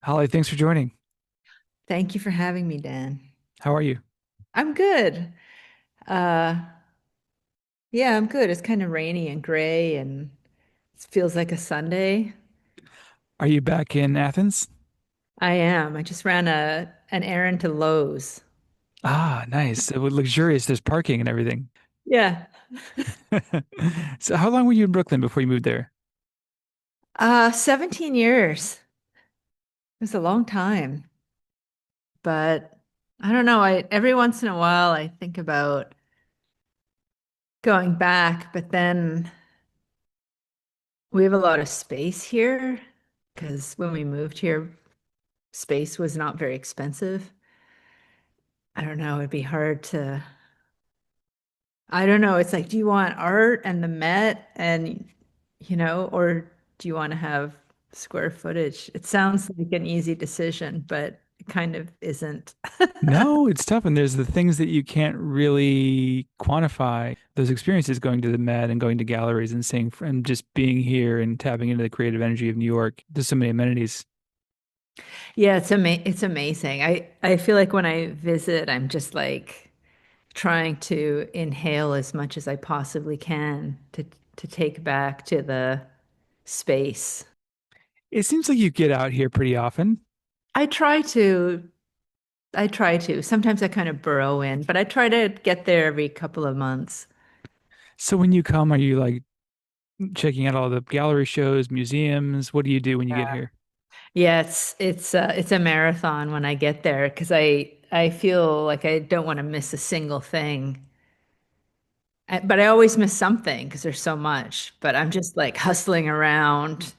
Holly, thanks for joining. Thank you for having me, Dan. How are you? I'm good. Uh, yeah, I'm good. It's kind of rainy and gray and it feels like a Sunday. Are you back in Athens? I am. I just ran an errand to Lowe's. Ah, nice. So luxurious. There's parking and everything. Yeah. So how long were you in Brooklyn before you moved there? 17 years. It was a long time, but I don't know. I every once in a while I think about going back, but then we have a lot of space here because when we moved here, space was not very expensive. I don't know, it'd be hard to I don't know. It's like, do you want art and the Met or do you want to have square footage? It sounds like an easy decision, but it kind of isn't. No, it's tough. And there's the things that you can't really quantify. Those experiences going to the Met and going to galleries and seeing and just being here and tapping into the creative energy of New York. There's so many amenities. Yeah, it's amazing. I feel like when I visit, I'm just like trying to inhale as much as I possibly can to take back to the space. It seems like you get out here pretty often. I try to I try to. Sometimes I kind of burrow in, but I try to get there every couple of months. So when you come, are you like checking out all the gallery shows, museums? What do you do when you get here? Yeah, it's a marathon when I get there because I feel like I don't want to miss a single thing. But I always miss something because there's so much. But I'm just like hustling around,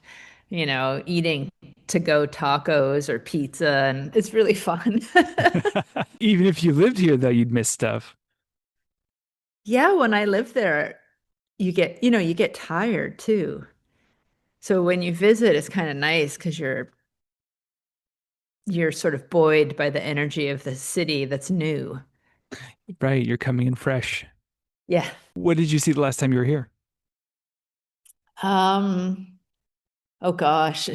eating to go tacos or pizza, and it's really fun. Even if you lived here, though, you'd miss stuff. Yeah, when I live there, you get tired too. So when you visit, it's kind of nice because you're sort of buoyed by the energy of the city that's new. Right, you're coming in fresh. Yeah. What did you see the last time you were here? Um, oh gosh,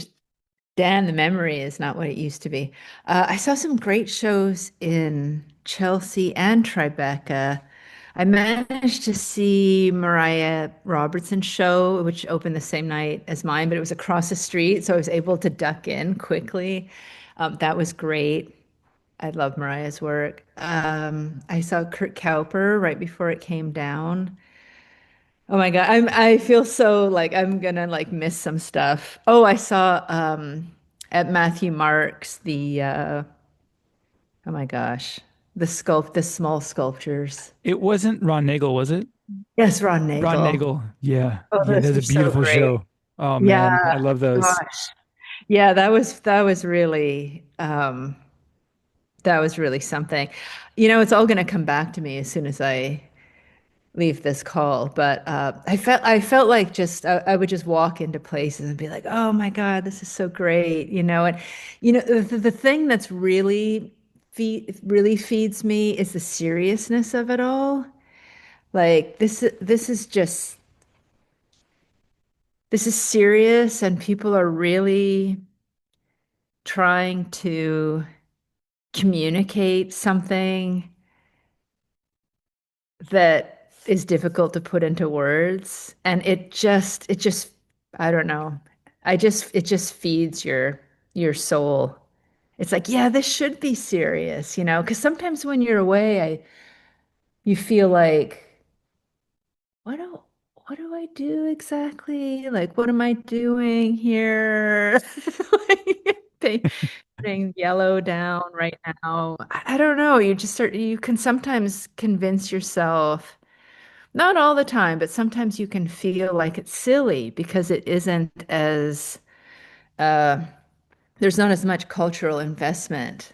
Dan, the memory is not what it used to be. I saw some great shows in Chelsea and Tribeca. I managed to see Mariah Robertson's show, which opened the same night as mine, but it was across the street, so I was able to duck in quickly. That was great. I love Mariah's work. I saw Kurt Cowper right before it came down. Oh my God, I feel so like I'm gonna like miss some stuff. Oh, I saw at Matthew Mark's oh my gosh, the small sculptures. It wasn't Ron Nagel, was it? Yes, Ron Ron Nagel. Nagel. Yeah. Oh, Yeah, those that's were a so beautiful great. show. Oh man, Yeah, I love those. gosh. Yeah, that was really something. It's all gonna come back to me as soon as I leave this call, but I felt like just I would just walk into places and be like, "Oh my God, this is so great," and the thing that's really feeds me is the seriousness of it all. Like this is serious, and people are really trying to communicate something that is difficult to put into words, and it just I don't know. It just feeds your soul. It's like, yeah, this should be serious, because sometimes when you're away, you feel like, what do what do I do exactly? Like, what am I doing here? Like, putting yellow down right now. I don't know. You can sometimes convince yourself. Not all the time, but sometimes you can feel like it's silly because it isn't as uh there's not as much cultural investment.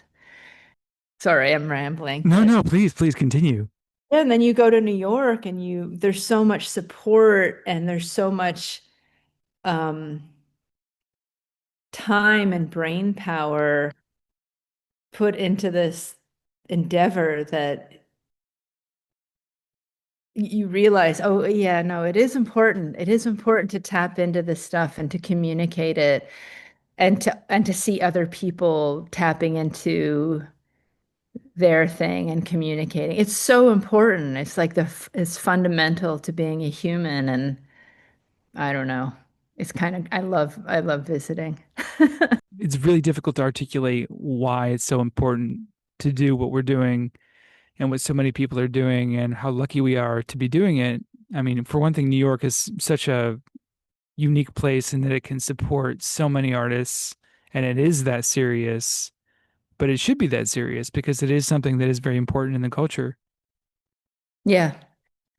Sorry, I'm rambling, No, but no, please continue. yeah, and then you go to New York and there's so much support and there's so much um time and brain power put into this endeavor that you realize, oh yeah, no, it is important. It is important to tap into this stuff and to communicate it. and to see other people tapping into their thing and communicating. It's so important. It's like it's fundamental to being a human. And I don't know. It's kind of I love visiting. It's really difficult to articulate why it's so important to do what we're doing and what so many people are doing and how lucky we are to be doing it. I mean, for one thing, New York is such a unique place in that it can support so many artists and it is that serious, but it should be that serious because it is something that is very important in the culture. Yeah.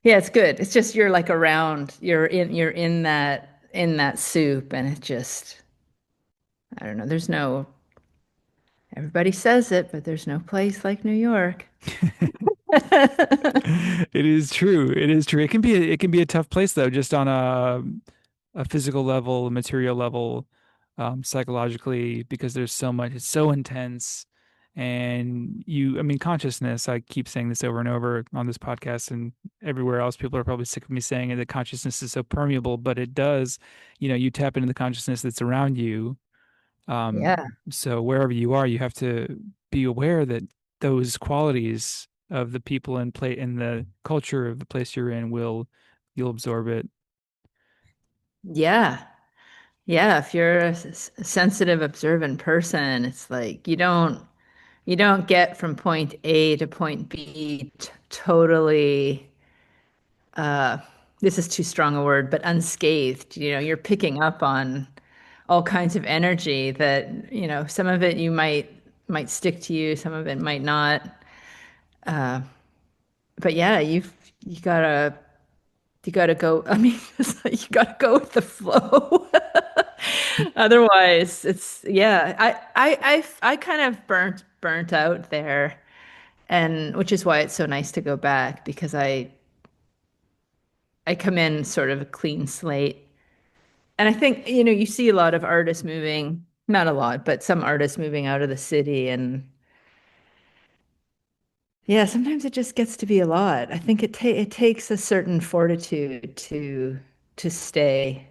Yeah, it's good. It's just you're like around, you're in that soup and it just I don't know. Everybody says it, but there's no place like New York. It is true. It is true. It can be a tough place though, just on a physical level, a material level, psychologically, because there's so much, it's so intense. And I mean, consciousness, I keep saying this over and over on this podcast and everywhere else. People are probably sick of me saying it, that consciousness is so permeable, but it does, you tap into the consciousness that's around you. Um, Yeah. so wherever you are, you have to be aware that those qualities of the people and play in the culture of the place you're in you'll absorb it. Yeah. Yeah, if you're a sensitive, observant person, it's like you don't get from point A to point B totally uh this is too strong a word, but unscathed. You're picking up on all kinds of energy that, some of it you might stick to you, some of it might not. But yeah, you gotta go. I mean, it's like you gotta go with the flow. Otherwise, yeah. I kind of burnt out there, and which is why it's so nice to go back because I come in sort of a clean slate, and I think you see a lot of artists moving, not a lot, but some artists moving out of the city, and yeah, sometimes it just gets to be a lot. I think it takes a certain fortitude to stay.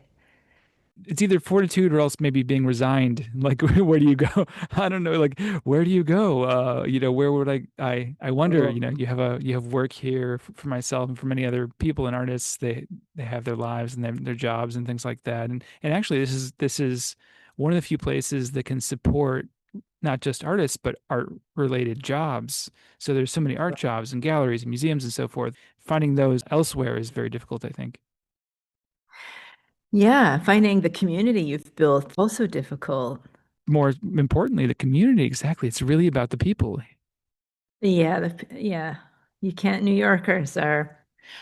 It's either fortitude or else maybe being resigned. Like, where do you go? I don't know. Like, where do you go? Where would I wonder, Oh. you have work here for myself and for many other people and artists. They have their lives and their jobs and things like that. And actually, this is one of the few places that can support not just artists, but art related jobs. So there's so many art jobs and galleries and museums and so forth. Finding those elsewhere is very difficult, I think. Yeah, finding the community you've built also difficult. More importantly, the community. Exactly. It's really about the people. Yeah, you can't. New Yorkers are.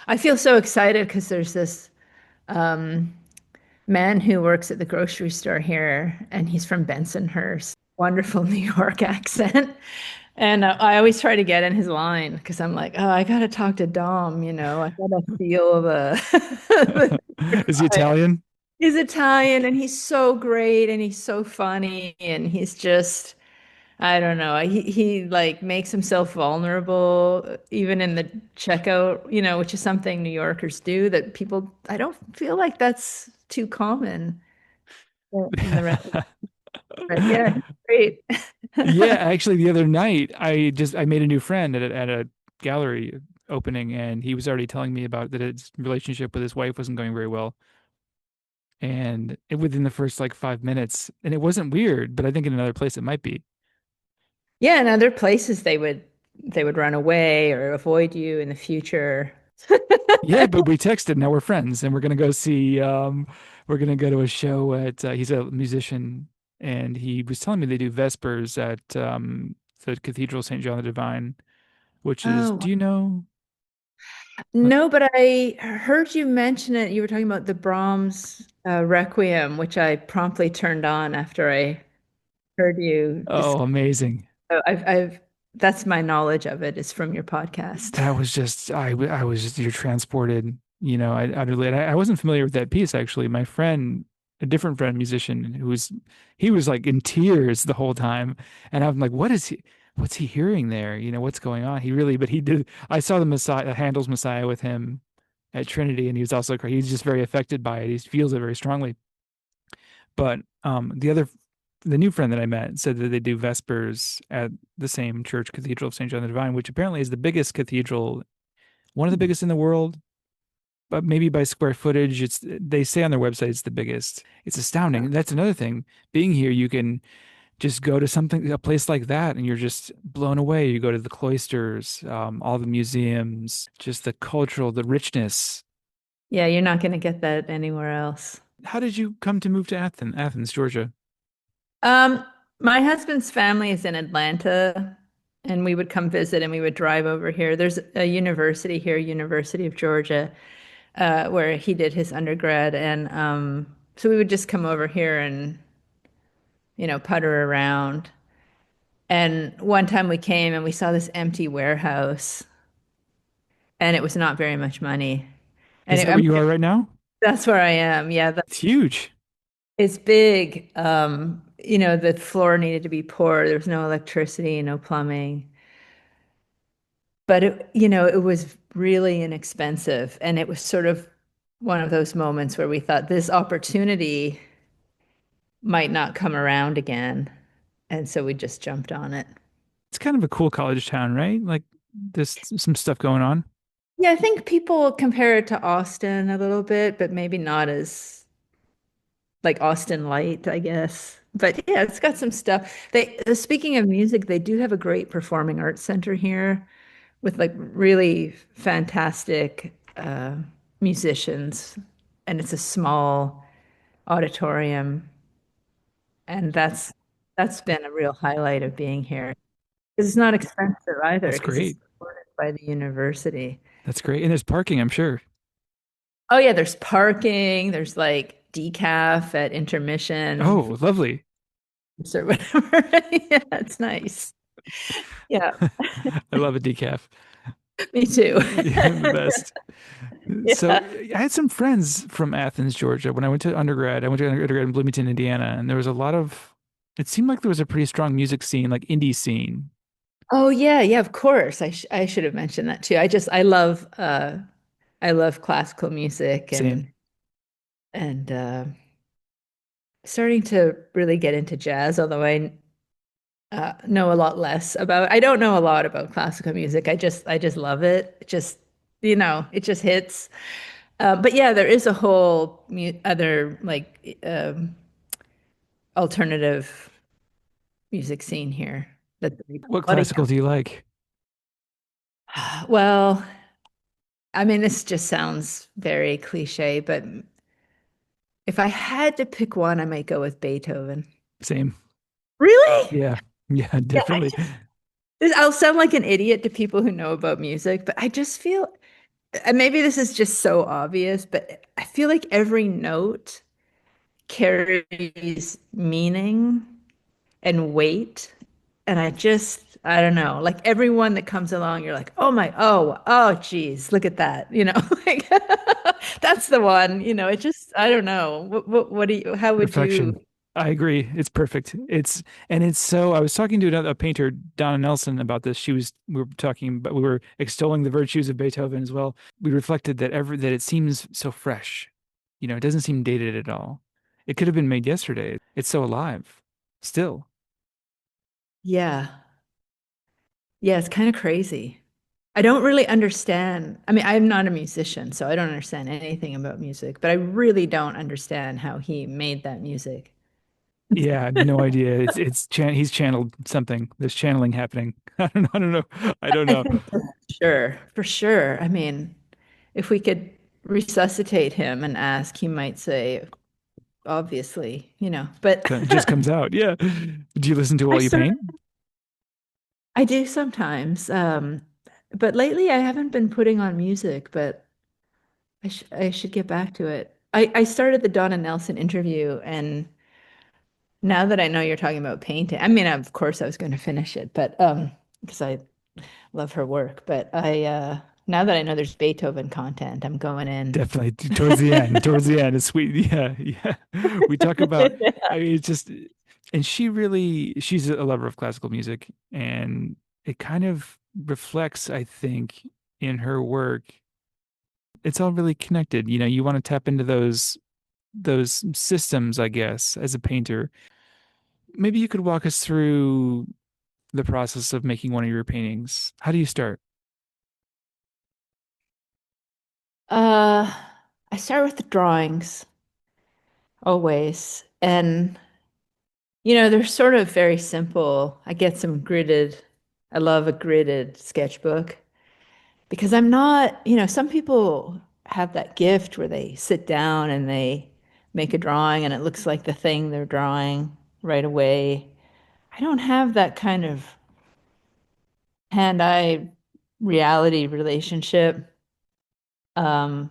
I feel so excited because there's this um, man who works at the grocery store here, and he's from Bensonhurst. Wonderful New York accent. And I always try to get in his line because I'm like, oh, I gotta talk to Dom, I gotta feel the Is he Italian? He's Italian and he's so great and he's so funny and he's just I don't know. He like makes himself vulnerable even in the checkout, which is something New Yorkers do that people I don't feel like that's too common in the rest. But yeah, he's great. Yeah, actually, the other night I made a new friend at a gallery opening, and he was already telling me about that his relationship with his wife wasn't going very well, and within the first like 5 minutes, and it wasn't weird, but I think in another place it might be. Yeah, in other places they would run away or avoid you in the future. Yeah, but we texted. Now we're friends, and we're gonna go see. We're gonna go to a show at. He's a musician, and he was telling me they do Vespers at the Cathedral St. John the Divine, which is. Oh, Do you know? What? no, but I heard you mention it. You were talking about the Brahms Requiem, which I promptly turned on after I heard you Oh, discuss. amazing! That's my knowledge of it is from your podcast. That was just. I was just. You're transported. I really. I wasn't familiar with that piece actually. My friend, a different friend, musician, he was like in tears the whole time, and I'm like, what is he? What's he hearing there? What's going on? He really, but he did. I saw the Messiah, Handel's Messiah with him at Trinity, and he was also he's just very affected by it. He feels it very strongly. But the other the new friend that I met said that they do Vespers at the same church, Cathedral of St. John the Divine, which apparently is the biggest cathedral, one of the biggest in the world, but maybe by square footage, it's they say on their website it's the biggest. It's astounding. And that's another thing. Being here, you can just go to something, a place like that, and you're just blown away. You go to the cloisters, all the museums, just the cultural, the richness. Yeah, you're not going to get that anywhere else. How did you come to move to Athens, Georgia? Um, my husband's family is in Atlanta, and we would come visit and we would drive over here. There's a university here, University of Georgia, where he did his undergrad, and so we would just come over here and putter around. And one time we came and we saw this empty warehouse, and it was not very much money. And Is that I where mean, you are right now? that's where I am. Yeah, It's huge. it's big. The floor needed to be poured. There was no electricity, no plumbing. But it was really inexpensive. And it was sort of one of those moments where we thought this opportunity might not come around again. And so we just jumped on it. It's kind of a cool college town, right? Like there's some stuff going on. Yeah, I think people compare it to Austin a little bit, but maybe not as like Austin Light, I guess. But yeah, it's got some stuff. Speaking of music, they do have a great performing arts center here with like really fantastic musicians, and it's a small auditorium, and that's been a real highlight of being here. 'Cause it's not expensive either, That's because it's great. supported by the university. That's great. And there's parking, I'm sure. Oh yeah, there's parking, there's like decaf at intermission Oh, lovely. or whatever. Yeah, it's nice. Yeah, I love a decaf. me too. Yeah, the best. So Yeah. I had some friends from Athens, Georgia. When I went to undergrad, I went to undergrad in Bloomington, Indiana, and there was a lot of, it seemed like there was a pretty strong music scene, like indie scene. Oh yeah, yeah, of course. I should have mentioned that too. I love classical music Same. and starting to really get into jazz, although I know a lot less about I don't know a lot about classical music. I just love it. It just hits. But yeah, there is a whole mu other like alternative music scene here that What a lot of classical do you like? well, I mean, this just sounds very cliche, but if I had to pick one, I might go with Beethoven. Same. Really? Yeah. Yeah, Yeah, definitely. I'll sound like an idiot to people who know about music, but I just feel, and maybe this is just so obvious, but I feel like every note carries meaning and weight. And I don't know, like everyone that comes along, you're like, oh, geez, look at that. Like that's the one, I don't know. What do you, how would you? Perfection. I agree. It's perfect. And it's so, I was talking to another a painter, Donna Nelson, about this. We were talking, but we were extolling the virtues of Beethoven as well. We reflected that it seems so fresh. It doesn't seem dated at all. It could have been made yesterday. It's so alive still. Yeah. Yeah, it's kind of crazy. I don't really understand. I mean, I'm not a musician, so I don't understand anything about music, but I really don't understand how he made that music. Yeah, I have no idea. He's channeled something. There's channeling happening. I don't know. I don't I know. think for sure. I mean, if we could resuscitate him and ask, he might say, obviously, but It just comes out. Yeah. Do you listen to it I while you sort paint? of, I do sometimes. But lately I haven't been putting on music, but I should get back to it. I started the Donna Nelson interview, and now that I know you're talking about painting, I mean, of course I was going to finish it, but because I love her work, but I now that I know there's Beethoven content, I'm going in. Definitely towards the end. Towards the end, it's sweet. Yeah, yeah. We talk about. I mean, it's just, and she's a lover of classical music, and it kind of reflects, I think, in her work. It's all really connected. You want to tap into those systems, I guess, as a painter. maybe you could walk us through the process of making one of your paintings. How do you start? Uh, I start with the drawings always. And, they're sort of very simple. I get some gridded, I love a gridded sketchbook because I'm not, some people have that gift where they sit down and they make a drawing and it looks like the thing they're drawing right away. I don't have that kind of hand-eye reality relationship. Um,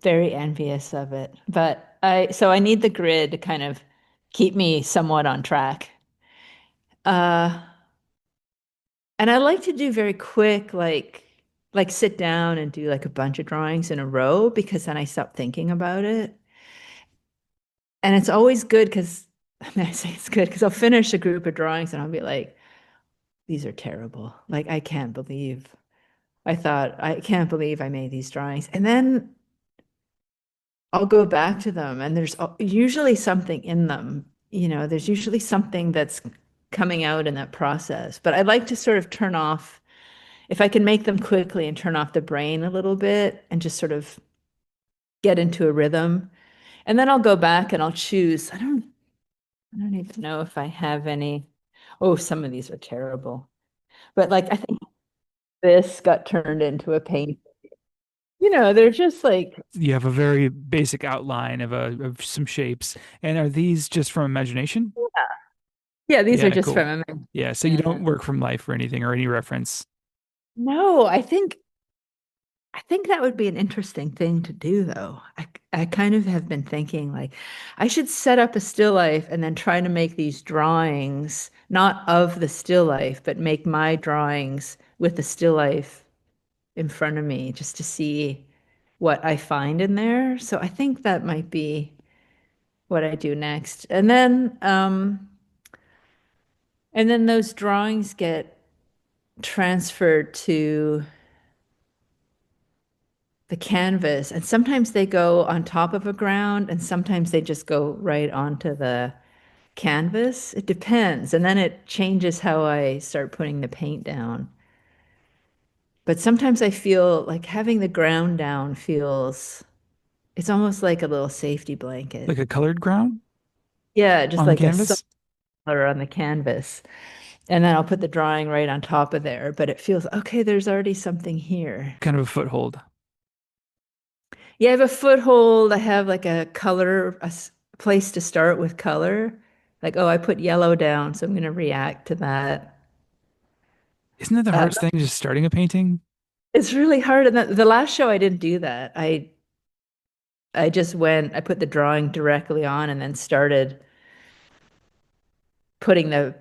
Very envious of it. But I need the grid to kind of keep me somewhat on track. Uh, and I like to do very quick, like sit down and do like a bunch of drawings in a row because then I stop thinking about it. And it's always good because I mean, I say it's good because I'll finish a group of drawings and I'll be like, these are terrible. Like I can't believe I made these drawings. And then I'll go back to them and there's usually something in them. There's usually something that's coming out in that process. But I like to sort of turn off, if I can make them quickly and turn off the brain a little bit and just sort of get into a rhythm. And then I'll go back and I'll choose. I don't even know if I have any. Oh, some of these are terrible. But like I think this got turned into a paint. They're just like, You have a very basic outline of some shapes. And are these just from imagination? yeah, these are Yeah, just cool. from Yeah, so you don't imagination. work from life or anything or any reference. No, I think that would be an interesting thing to do, though. I kind of have been thinking like I should set up a still life and then try to make these drawings, not of the still life, but make my drawings with the still life in front of me just to see what I find in there. So I think that might be what I do next. And then those drawings get transferred to the canvas, and sometimes they go on top of a ground, and sometimes they just go right onto the canvas. It depends. And then it changes how I start putting the paint down. But sometimes I feel like having the ground down feels, it's almost like a little safety blanket. Like a colored ground Yeah, just on the like a solid canvas, color on the canvas. And then I'll put the drawing right on top of there, but it feels okay, there's already something here. kind of a foothold. Yeah, I have a foothold. I have like a color, place to start with color. Like, oh, I put yellow down, so I'm going to react to that. Isn't that the Uh, hardest thing, just starting a painting? it's really hard. And the last show, I didn't do that. I just went, I put the drawing directly on and then started putting the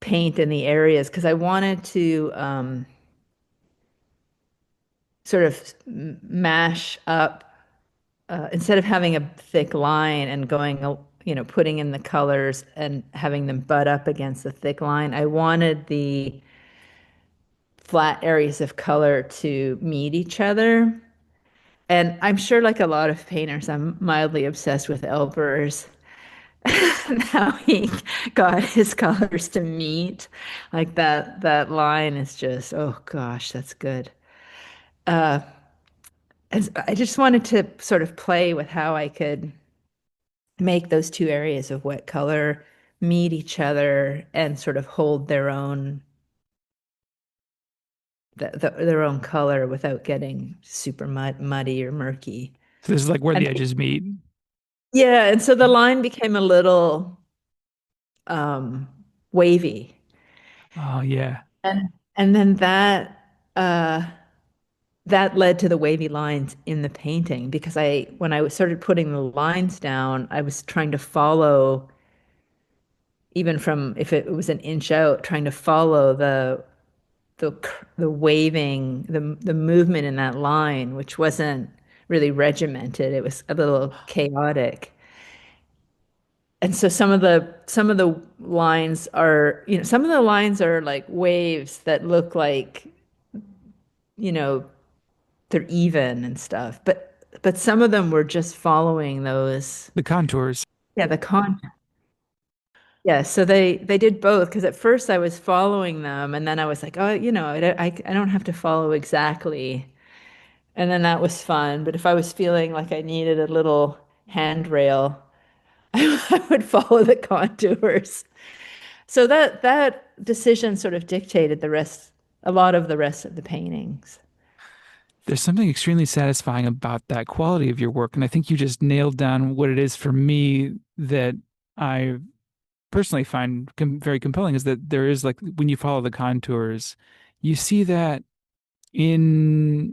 paint in the areas because I wanted to sort of mash up instead of having a thick line and going, putting in the colors and having them butt up against the thick line, I wanted the flat areas of color to meet each other. And I'm sure, like a lot of painters, I'm mildly obsessed with Elbur's. How he got his colors to meet, like that line is just, oh gosh, that's good. And I just wanted to sort of play with how I could make those two areas of wet color meet each other and sort of hold their own color without getting super muddy or murky. So this is like where And the edges meet. yeah, and so the line became a little wavy. Oh yeah. And then uh that led to the wavy lines in the painting because when I started putting the lines down, I was trying to follow, even from if it was an inch out, trying to follow the the waving, the movement in that line, which wasn't really regimented. It was a little chaotic. And so some of the lines are, some of the lines are like waves that look like, you know, they're even and stuff. But some of them were just following those. The contours. Yeah, the con. Yeah, so they did both because at first I was following them and then I was like, oh, I don't have to follow exactly. And then that was fun. But if I was feeling like I needed a little handrail, I would follow the contours. So that decision sort of dictated a lot of the rest of the paintings. There's something extremely satisfying about that quality of your work. And I think you just nailed down what it is for me that I personally find very compelling is that there is like when you follow the contours, you see that in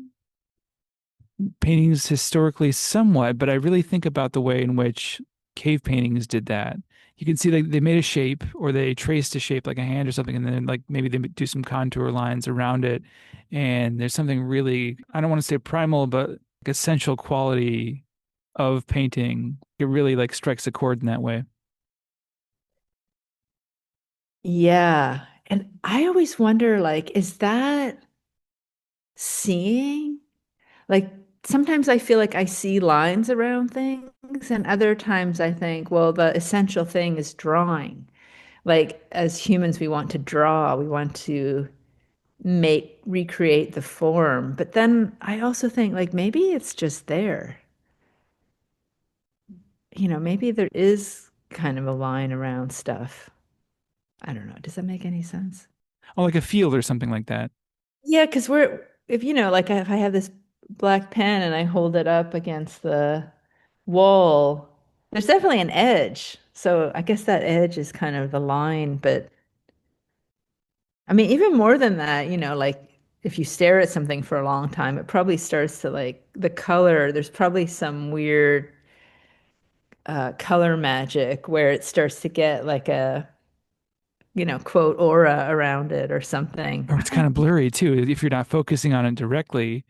paintings historically somewhat, but I really think about the way in which cave paintings did that. You can see like they made a shape or they traced a shape like a hand or something, and then like maybe they do some contour lines around it. And there's something really, I don't want to say primal, but like essential quality of painting. It really like strikes a chord in that way. Yeah. And I always wonder, like, is that seeing? Like, sometimes I feel like I see lines around things, and other times I think, well, the essential thing is drawing. Like, as humans, we want to draw, we want to recreate the form. But then I also think, like, maybe it's just there. Maybe there is kind of a line around stuff. I don't know. Does that make any sense? Or like a field or something like that. Yeah, because if like if I have this black pen and I hold it up against the wall, there's definitely an edge. So I guess that edge is kind of the line. But I mean, even more than that, like if you stare at something for a long time, it probably starts to like the color. There's probably some weird color magic where it starts to get like a, quote, aura around it or something. Or it's kind of blurry too if you're not focusing on it directly,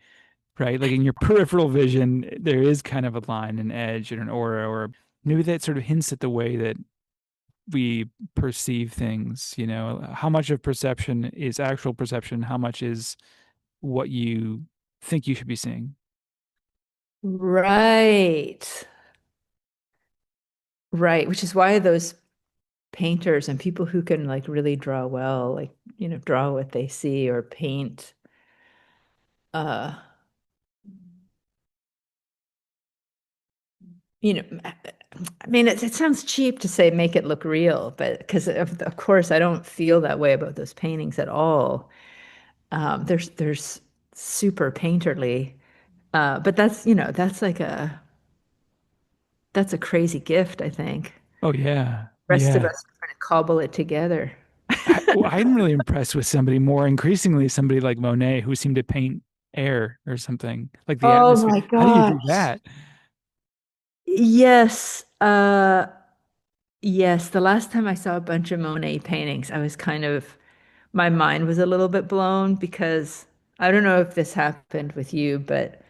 right? Like in your peripheral vision, there is kind of a line, an edge, and an aura, or maybe that sort of hints at the way that we perceive things, how much of perception is actual perception, how much is what you think you should be seeing. Right. Right. Which is why those painters and people who can like really draw well, like, draw what they see or paint. Uh, I mean, it sounds cheap to say make it look real, but because of course I don't feel that way about those paintings at all. There's super painterly, but that's a crazy gift, I think. Oh yeah, Rest of yeah. us trying to cobble it together. I'm really impressed with somebody more increasingly, somebody like Monet, who seemed to paint air or something like the Oh atmosphere. my How do you do gosh. that? Yes. Yes. The last time I saw a bunch of Monet paintings, my mind was a little bit blown because I don't know if this happened with you, but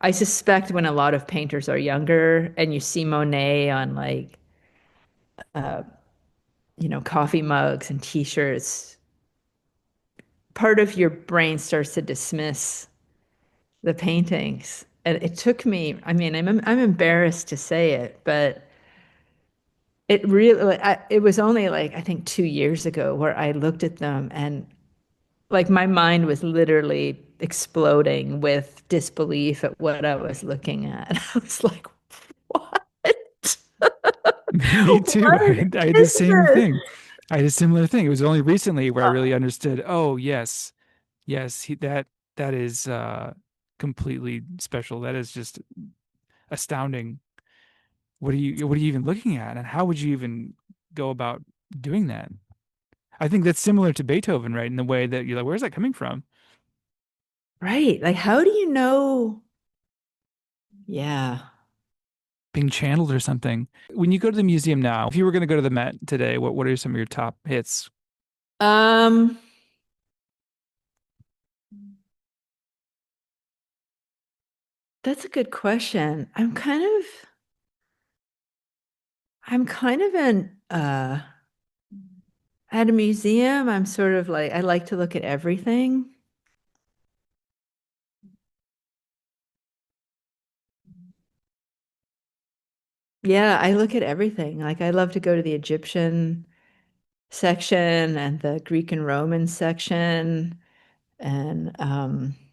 I suspect when a lot of painters are younger and you see Monet on like, coffee mugs and t-shirts, part of your brain starts to dismiss the paintings. And it took me, I mean, I'm embarrassed to say it, but it really, it was only like, I think 2 years ago where I looked at them and like my mind was literally exploding with disbelief at what I was looking at. I was like, what? Me too. What I had the is same this? thing. I had a similar thing. It was only recently where I really understood. Oh, yes, yes, that is completely special. That is just astounding. What are you even looking at, and how would you even go about doing that? I think that's similar to Beethoven, right? In the way that you're like, where's that coming from? Right. Like, how do you know? Yeah. Being channeled or something. When you go to the museum now, if you were going to go to the Met today, what are some of your top hits? Um, that's a good question. I'm kind of at a museum, I'm sort of like I like to look at everything. Yeah, I look at everything. Like I love to go to the Egyptian section and the Greek and Roman section and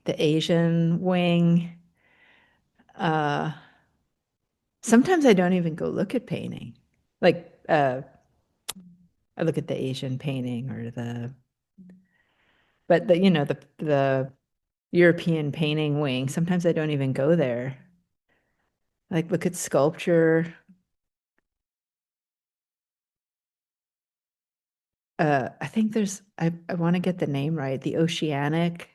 the Asian wing. Uh, Sometimes I don't even go look at painting. Like I look at the Asian painting or but the European painting wing. Sometimes I don't even go there. Like look at sculpture. I think I want to get the name right. The Oceanic.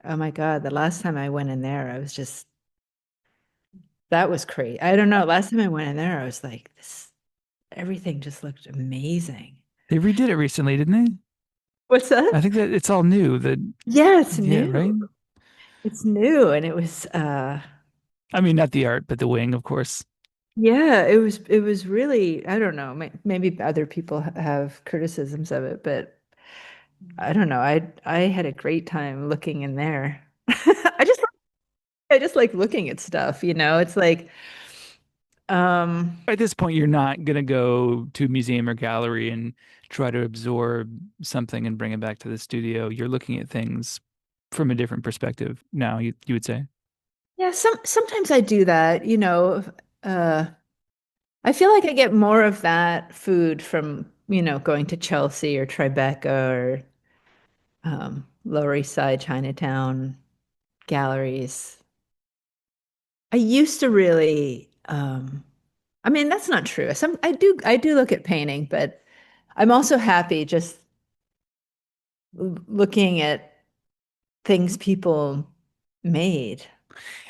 Oh my God, the last time I went in there, I was just that was crazy. I don't know. Last time I went in there, I was like, this everything just looked amazing. They redid it recently, didn't they? What's I that? think that it's all new. That Yeah, it's yeah, new. right? It's new and it was I mean, not the art, but the wing, of course. yeah, it was really, I don't know, maybe other people have criticisms of it, but I don't know. I had a great time looking in there. I just like looking at stuff, you know. It's like um At this point, you're not gonna go to a museum or gallery and try to absorb something and bring it back to the studio. You're looking at things from a different perspective now, you would say. yeah, sometimes I do that, you know. Uh I feel like I get more of that food from, you know, going to Chelsea or Tribeca or Lower East Side, Chinatown galleries. I used to really, I mean, that's not true. I do look at painting, but I'm also happy just looking at things people made.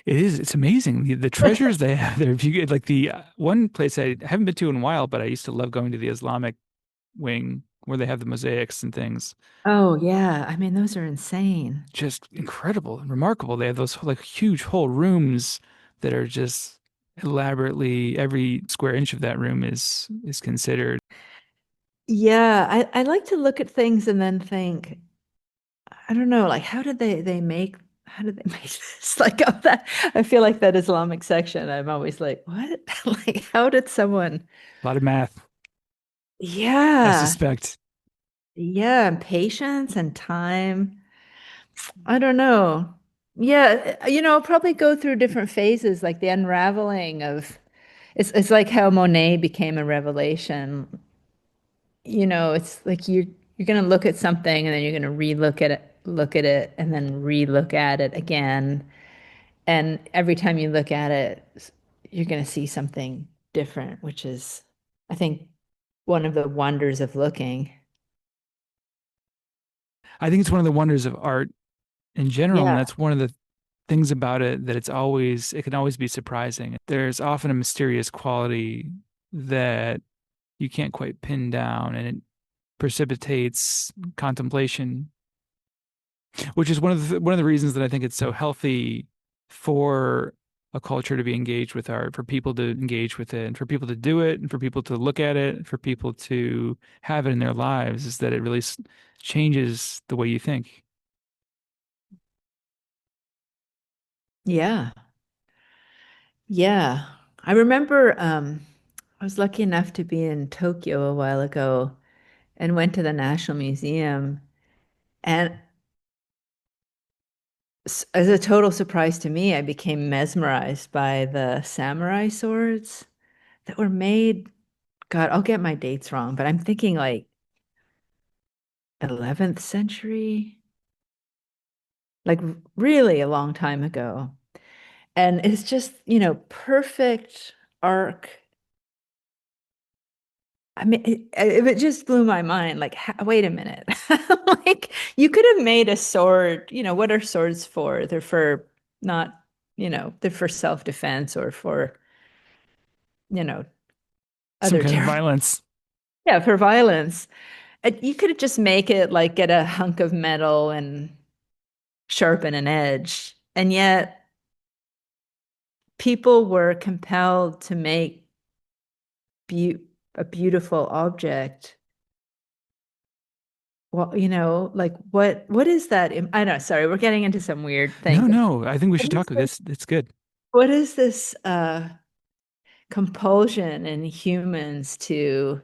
It's amazing the treasures they have there. If you get like the one place I haven't been to in a while, but I used to love going to the Islamic wing where they have the mosaics and things. Oh, yeah. I mean, those are insane. Just incredible and remarkable. They have those like huge whole rooms that are just elaborately every square inch of that room is considered. Yeah, I like to look at things and then think, I don't know, like how did they make this? Like of that, I feel like that Islamic section, I'm always like, what? Like, how did someone? A lot of math, I Yeah, suspect. yeah, and patience and time. I don't know. Yeah, you know, I'll probably go through different phases, like the unraveling of it's like how Monet became a revelation. You know, it's like you're gonna look at something and then you're gonna look at it, and then re-look at it again. And every time you look at it, you're gonna see something different, which is, I think, one of the wonders of looking. I think it's one of the wonders of art in general, and Yeah. that's one of the things about it that it can always be surprising. There's often a mysterious quality that you can't quite pin down, and it precipitates contemplation, which is one of the reasons that I think it's so healthy for a culture to be engaged with art, for people to engage with it, and for people to do it, and for people to look at it, for people to have it in their lives, is that it really changes the way you think. Yeah. Yeah. I remember I was lucky enough to be in Tokyo a while ago and went to the National Museum. And as a total surprise to me, I became mesmerized by the samurai swords that were made. God, I'll get my dates wrong, but I'm thinking like 11th century, like really a long time ago. And it's just, you know, perfect arc. I mean, it just blew my mind. Like, wait a minute. Like, you could have made a sword. You know, what are swords for? They're for not, you know, they're for self-defense or for, you know, Some other kind of terrible. violence. Yeah, for violence. And you could just make it like get a hunk of metal and sharpen an edge. And yet, people were compelled to make be a beautiful object. Well, you know, like what is that? I know, sorry, we're getting into some weird thing, No, but no, I think we should what is talk of this? this. It's good. What is this? compulsion in humans to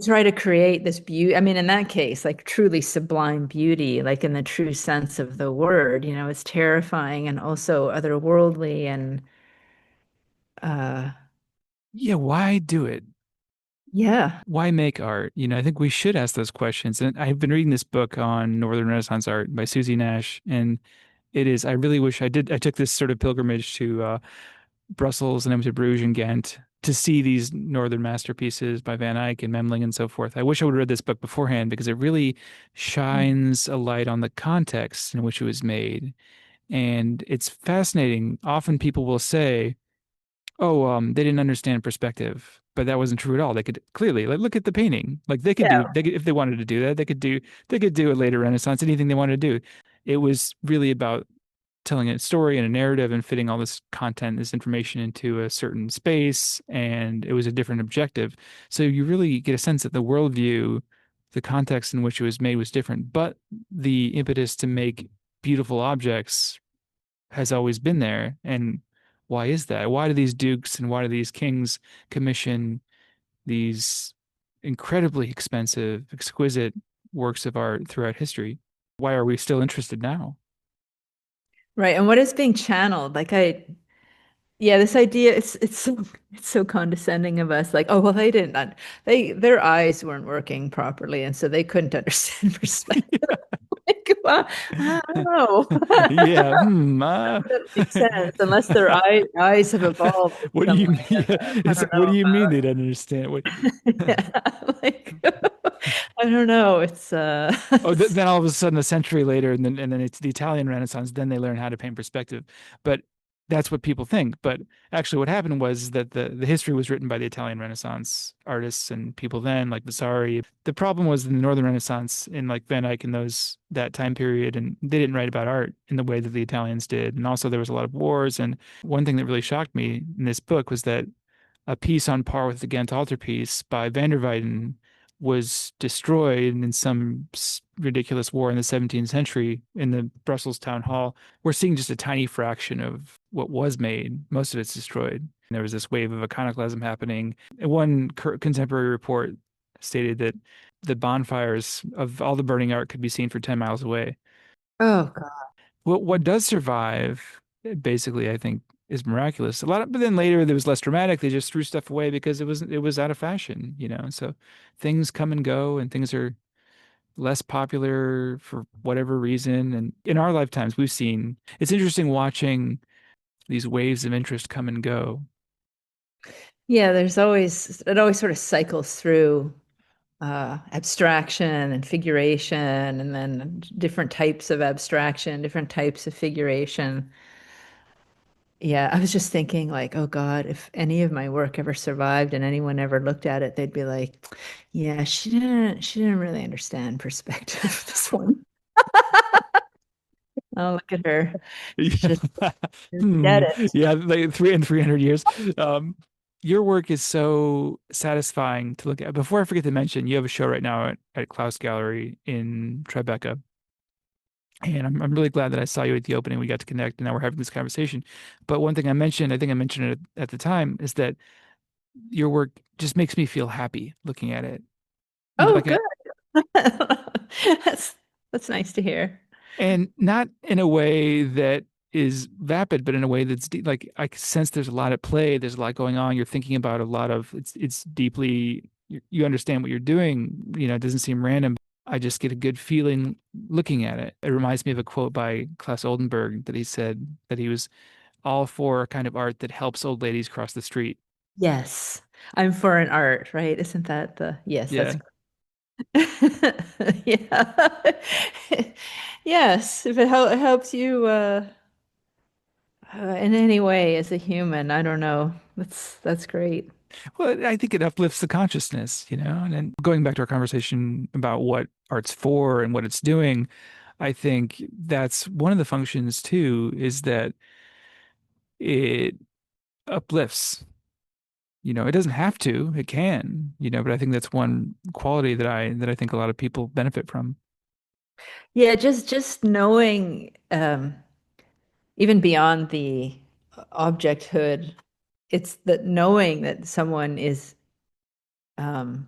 try to create this beauty. I mean, in that case, like truly sublime beauty, like in the true sense of the word, it's terrifying and also otherworldly and uh Yeah, why do it? yeah. Why make art? I think we should ask those questions. And I've been reading this book on Northern Renaissance art by Susie Nash, and I really wish I took this sort of pilgrimage to Brussels and I went to Bruges and Ghent to see these Northern masterpieces by Van Eyck and Memling and so forth. I wish I would have read this book beforehand because it really shines a light on the context in which it was made. And it's fascinating. Often people will say, oh, they didn't understand perspective, but that wasn't true at all. They could clearly, like, look at the painting. Like Yeah. if they wanted to do that, they could do a later Renaissance, anything they wanted to do. It was really about telling a story and a narrative and fitting all this content, this information into a certain space, and it was a different objective. So you really get a sense that the worldview, the context in which it was made was different, but the impetus to make beautiful objects has always been there. And why is that? Why do these dukes and why do these kings commission these incredibly expensive, exquisite works of art throughout history? Why are we still interested now? Right. And what is being channeled? Yeah, this idea, it's so condescending of us. Like, oh well, they didn't their eyes weren't working properly, and so they couldn't understand perspective. Like, well, I don't know. Yeah. That makes sense, unless their eyes have evolved in What do some you way mean? that Yeah, I don't what do know you mean about. they don't understand? What? Yeah, like I don't know. It's Oh, then all of a sudden, a century later, and then it's the Italian Renaissance. Then they learn how to paint perspective, but that's what people think. But actually, what happened was that the history was written by the Italian Renaissance artists and people then, like Vasari. The problem was in the Northern Renaissance, in like Van Eyck and those that time period, and they didn't write about art in the way that the Italians did. And also, there was a lot of wars. And one thing that really shocked me in this book was that a piece on par with the Ghent altarpiece by van der Weyden was destroyed in some ridiculous war in the 17th century in the Brussels town hall. We're seeing just a tiny fraction of what was made. Most of it's destroyed. There was this wave of iconoclasm happening. One contemporary report stated that the bonfires of all the burning art could be seen for 10 miles away. oh God. What does survive, basically, I think, is miraculous. But then later there was less dramatic. They just threw stuff away because it was out of fashion. So things come and go, and things are less popular for whatever reason. And in our lifetimes, we've seen it's interesting watching these waves of interest come and go. Yeah, it always sort of cycles through abstraction and figuration, and then different types of abstraction, different types of figuration. Yeah, I was just thinking, like, oh God, if any of my work ever survived and anyone ever looked at it, they'd be like, yeah, she didn't really understand perspective, this one. Oh, look at her. She Yeah. just didn't Hmm. get it. Yeah, like 300 years. Um, your work is so satisfying to look at. Before I forget to mention, you have a show right now at Klaus Gallery in Tribeca. And I'm really glad that I saw you at the opening. We got to connect, and now we're having this conversation. But one thing I think I mentioned it at the time, is that your work just makes me feel happy looking at it. Oh, Like, good. That's that's nice to hear. and not in a way that is vapid, but in a way that's deep. Like I sense there's a lot at play. There's a lot going on. You're thinking about a lot of. It's deeply. You understand what you're doing. It doesn't seem random. I just get a good feeling looking at it. It reminds me of a quote by Klaus Oldenburg that he said that he was all for a kind of art that helps old ladies cross the street. Yes. I'm for an art, right? Isn't that the yes, that's Yeah. yeah. Yes, if it helps you in any way as a human, I don't know. That's great. Well, I think it uplifts the consciousness. And then going back to our conversation about what art's for and what it's doing, I think that's one of the functions too, is that it uplifts. It doesn't have to, it can, but I think that's one quality that I think a lot of people benefit from. Yeah, just knowing even beyond the objecthood, it's that knowing that someone is um,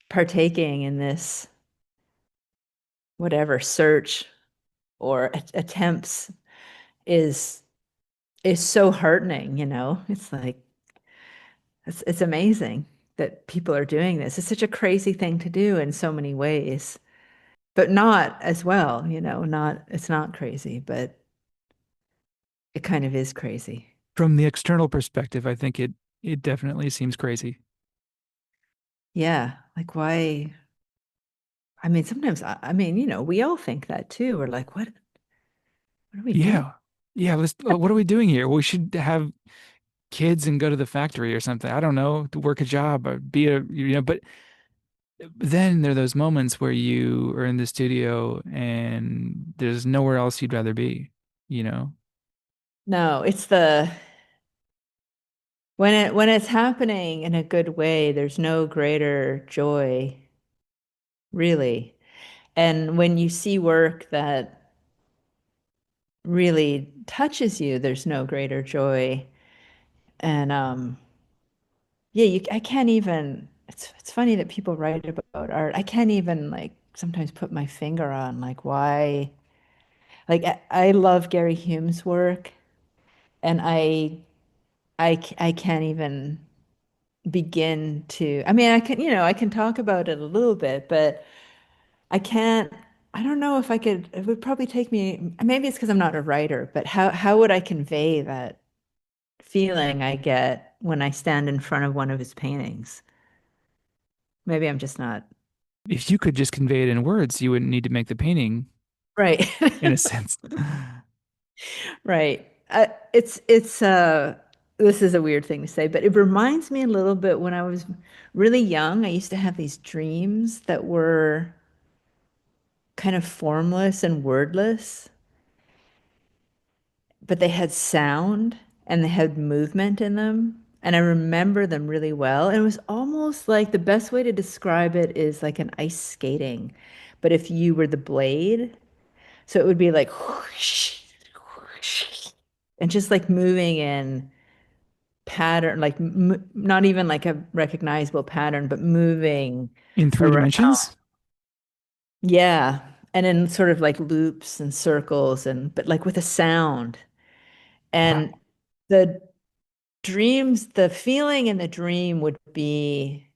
partaking in this whatever search or attempts is is so heartening, you know? It's like it's amazing that people are doing this. It's such a crazy thing to do in so many ways, but not as well, you know, not it's not crazy, but it kind of is crazy. From the external perspective, I think it definitely seems crazy. Yeah, like why? I mean, sometimes I mean, you know, we all think that too. We're like, what are we doing? Yeah. Yeah, let's what are we doing here? We should have kids and go to the factory or something. I don't know, to work a job or be a but then there are those moments where you are in the studio and there's nowhere else you'd rather be, you know? No, it's the when it's happening in a good way, there's no greater joy, really. And when you see work that really touches you, there's no greater joy. And yeah, I can't even it's funny that people write about art. I can't even like sometimes put my finger on like why like I love Gary Hume's work and I can't even begin to I mean I can you know I can talk about it a little bit but I can't I don't know if I could it would probably take me maybe it's because I'm not a writer but how would I convey that feeling I get when I stand in front of one of his paintings? Maybe I'm just not If you could just convey it in words, you wouldn't need to make the painting right. in a sense. Right. It's this is a weird thing to say, but it reminds me a little bit when I was really young, I used to have these dreams that were kind of formless and wordless, but they had sound and they had movement in them. And I remember them really well. And it was almost like the best way to describe it is like an ice skating. But if you were the blade, so it would be like whoosh, whoosh, and just like moving in pattern, like m not even like a recognizable pattern, but moving In three around. dimensions? Yeah. And in sort of like loops and circles and but like with a sound. And Wow. the dreams, the feeling in the dream would be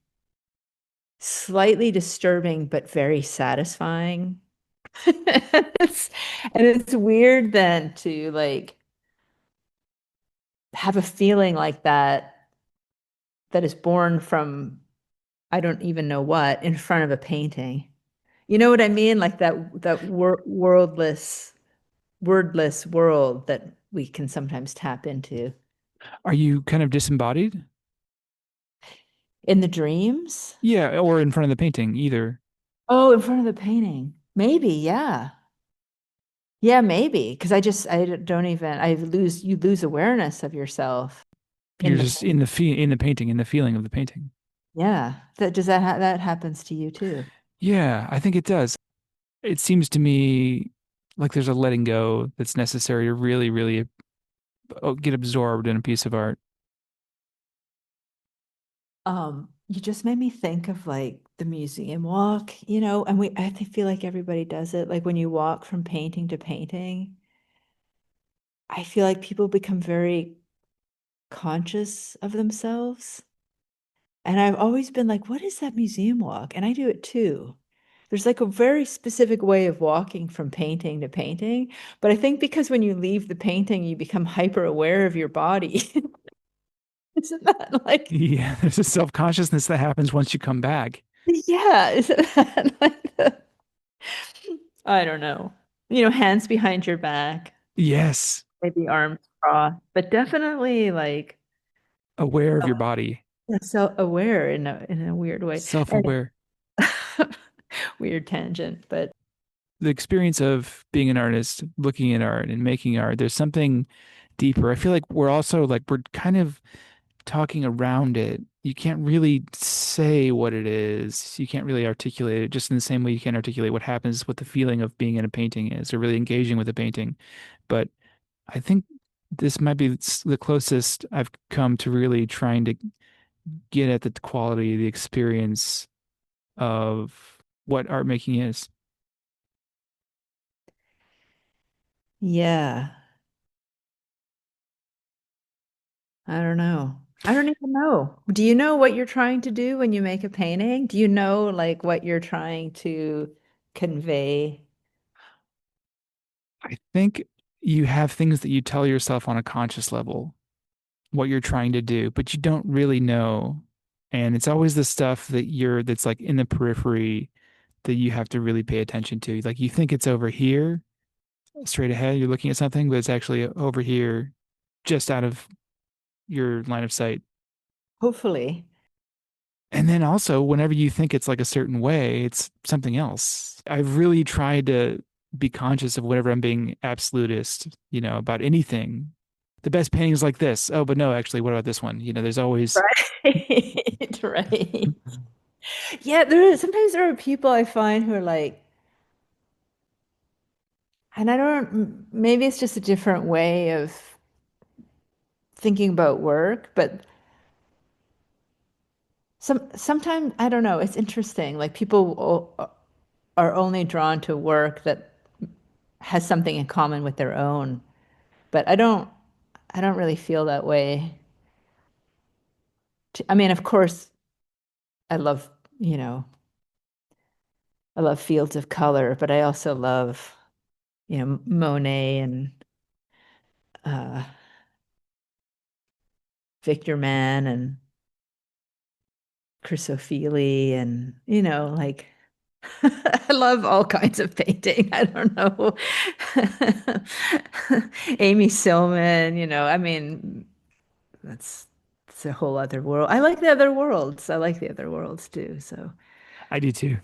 slightly disturbing but very satisfying. It's, and it's weird then to like have a feeling like that is born from I don't even know what in front of a painting. You know what I mean? Like that wordless world that we can sometimes tap into Are you kind of disembodied? in the dreams. Yeah, or in front of the painting, either. Oh, in front of the painting. Maybe, yeah. Yeah, maybe. Because I don't even I lose you lose awareness of yourself in You're the just in in the painting, in the feeling of the painting. yeah. That does that that happens to you too? Yeah, I think it does. It seems to me like there's a letting go that's necessary to really, really get absorbed in a piece of art. You just made me think of like the museum walk, you know, and feel like everybody does it. Like when you walk from painting to painting, I feel like people become very conscious of themselves. And I've always been like, what is that museum walk? And I do it too. There's like a very specific way of walking from painting to painting. But I think because when you leave the painting, you become hyper aware of your body. Isn't that like, Yeah, there's a self-consciousness that happens once you come back. yeah, isn't that like I don't know. You know, hands behind your back, Yes, maybe arms crossed, but definitely like aware of your body, so aware in a weird way. And self-aware. weird tangent, but The experience of being an artist, looking at art and making art, there's something deeper. I feel like we're also like we're kind of talking around it. You can't really say what it is. You can't really articulate it just in the same way you can't articulate what happens, what the feeling of being in a painting is, or really engaging with a painting. But I think this might be the closest I've come to really trying to get at the quality, the experience of what art making is. Yeah, I don't know. I don't even know. Do you know what you're trying to do when you make a painting? Do you know like what you're trying to convey? I think you have things that you tell yourself on a conscious level, what you're trying to do, but you don't really know. And it's always the stuff that's like in the periphery that you have to really pay attention to. Like you think it's over here, straight ahead, you're looking at something, but it's actually over here, just out of your line of sight. Hopefully. And then also, whenever you think it's like a certain way, it's something else. I've really tried to be conscious of whenever I'm being absolutist, about anything. The best painting is like this. Oh, but no, actually, what about this one? There's always, Right. Right. Yeah, sometimes there are people I find who are like, and I don't, maybe it's just a different way of thinking about work, but sometimes I don't know, it's interesting. Like people are only drawn to work that has something in common with their own, but I don't really feel that way. I mean, of course, I love, you know, I love fields of color, but I also love, Monet and uh, Victor Mann and Chrysophylle and, like I love all kinds of painting. I don't know. Amy Sillman, I mean, that's it's a whole other world. I like the other worlds. I like the other worlds too. So I do too.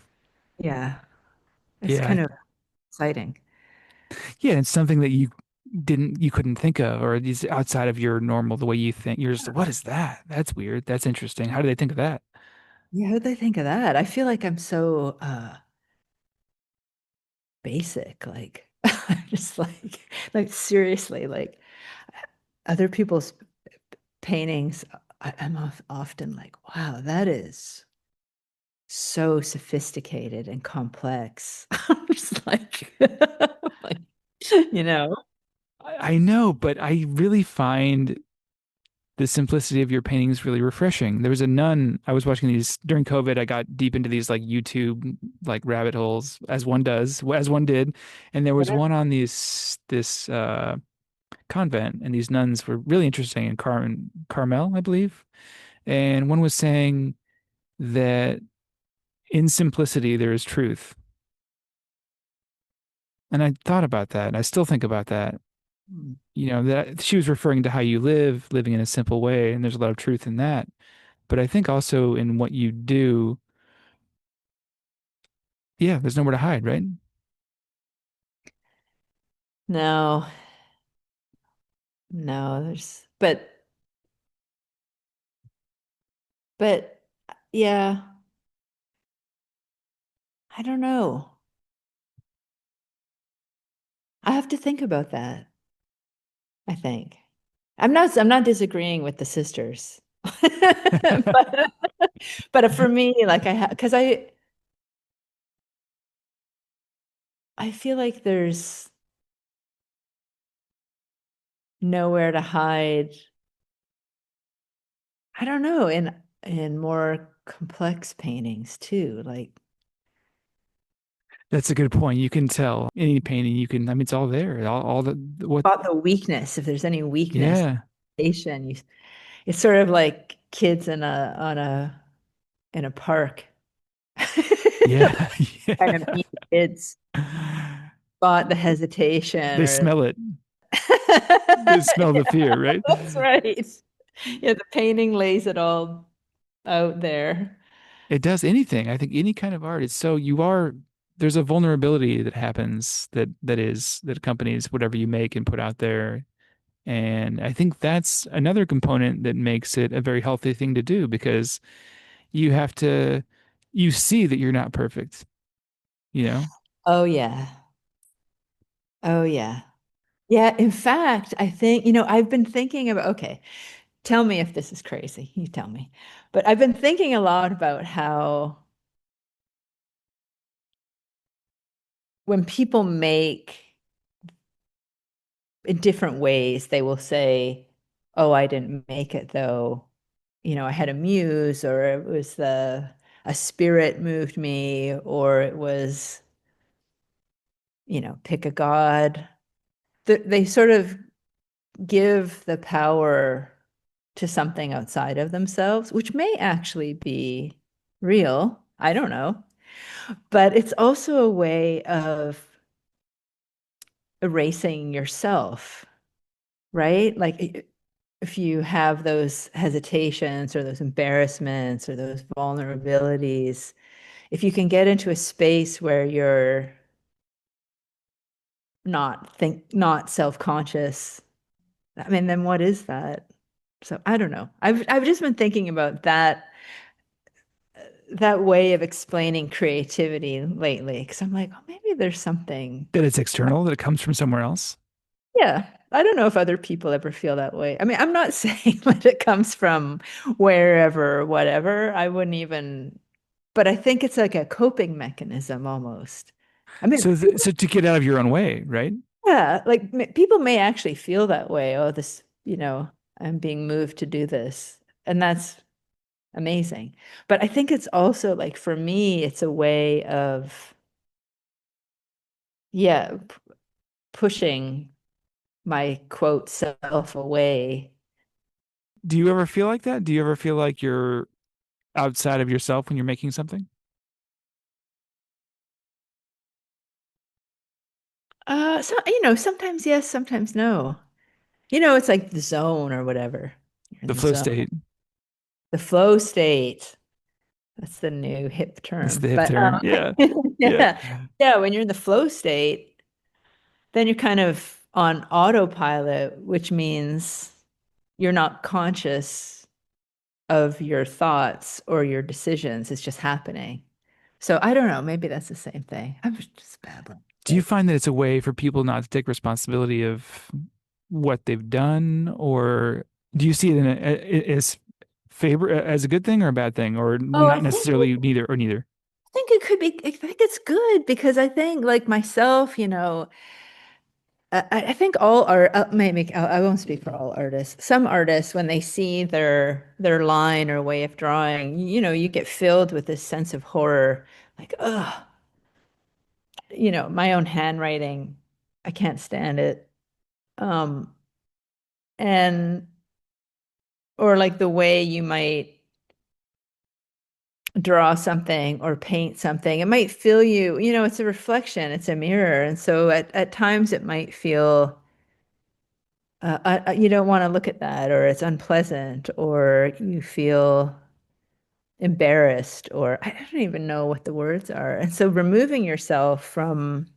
yeah, it's Yeah. kind of exciting. Yeah. It's something that you couldn't think of, or is outside of your normal, the way you think. You're just, what is that? That's weird. That's interesting. How do they think of that? Yeah, how'd they think of that? I feel like I'm so basic. Like I'm just like seriously, like other people's paintings, I'm often like, wow, that is so sophisticated and complex. I'm just like, like, you know, I know, but I really find the simplicity of your paintings really refreshing. There was a nun, I was watching these during COVID. I got deep into these like YouTube like rabbit holes, as one does, as one did. And there was whatever. one on this convent, and these nuns were really interesting in Carmel, I believe. And one was saying that in simplicity there is truth. And I thought about that, and I still think about that. That she was referring to how you live, living in a simple way, and there's a lot of truth in that. But I think also in what you do, yeah, there's nowhere to hide, right? No, no, but yeah, I don't know. I have to think about that, I think. I'm not disagreeing with the sisters. But but for me, like because I feel like there's nowhere to hide. I don't know, in more complex paintings too. Like That's a good point. You can tell any painting, I mean, it's all there. All what, about the weakness, if there's any weakness, yeah, it's sort of like kids in a park. yeah, Kind of mean kids yeah. spot the hesitation They or smell it. They smell yeah, the fear, right? that's right. Yeah, the painting lays it all out there. It does anything. I think any kind of art. There's a vulnerability that happens that accompanies whatever you make and put out there. And I think that's another component that makes it a very healthy thing to do, because you have to, you see that you're not perfect, you know? Oh yeah. Oh yeah. Yeah, in fact, I think, I've been thinking about, okay, tell me if this is crazy. You tell me. But I've been thinking a lot about how when people make in different ways, they will say, "Oh, I didn't make it though. I had a muse, or it was a spirit moved me, or it was, pick a god." They sort of give the power to something outside of themselves, which may actually be real. I don't know. But it's also a way of erasing yourself, right? Like if you have those hesitations or those embarrassments or those vulnerabilities, if you can get into a space where you're not self-conscious, I mean, then what is that? So I don't know. I've just been thinking about that way of explaining creativity lately because I'm like, oh, maybe there's something. That it's external, that it comes from somewhere else. Yeah, I don't know if other people ever feel that way. I mean, I'm not saying that it comes from wherever, or whatever. I wouldn't even, but I think it's like a coping mechanism almost. I mean, So to get out of your own way, right? yeah, like people may actually feel that way. Oh, this, I'm being moved to do this. And that's amazing. But I think it's also like for me, it's a way of, yeah, pushing my quote self away. Do you ever feel like that? Do you ever feel like you're outside of yourself when you're making something? So, sometimes yes, sometimes no. It's like the zone or whatever. You're in The the flow zone. state. The flow state. That's the new hip That's term. the hip But term. Yeah. Yeah. yeah. Yeah, when you're in the flow state, then you're kind of on autopilot, which means you're not conscious of your thoughts or your decisions. It's just happening. So I don't know. Maybe that's the same thing. I'm just babbling. Do you find that it's a way for people not to take responsibility of what they've done, or do you see it as favor as a good thing or a bad thing, or Oh, not necessarily neither or neither? I think it could be, I think it's good because I think like myself, I think all art, maybe I won't speak for all artists. Some artists, when they see their line or way of drawing, you get filled with this sense of horror, like, oh, my own handwriting, I can't stand it. Um, and or like the way you might draw something or paint something, it might feel you, it's a reflection, it's a mirror. And so at times it might feel you don't want to look at that, or it's unpleasant, or you feel embarrassed, or I don't even know what the words are. And so removing yourself from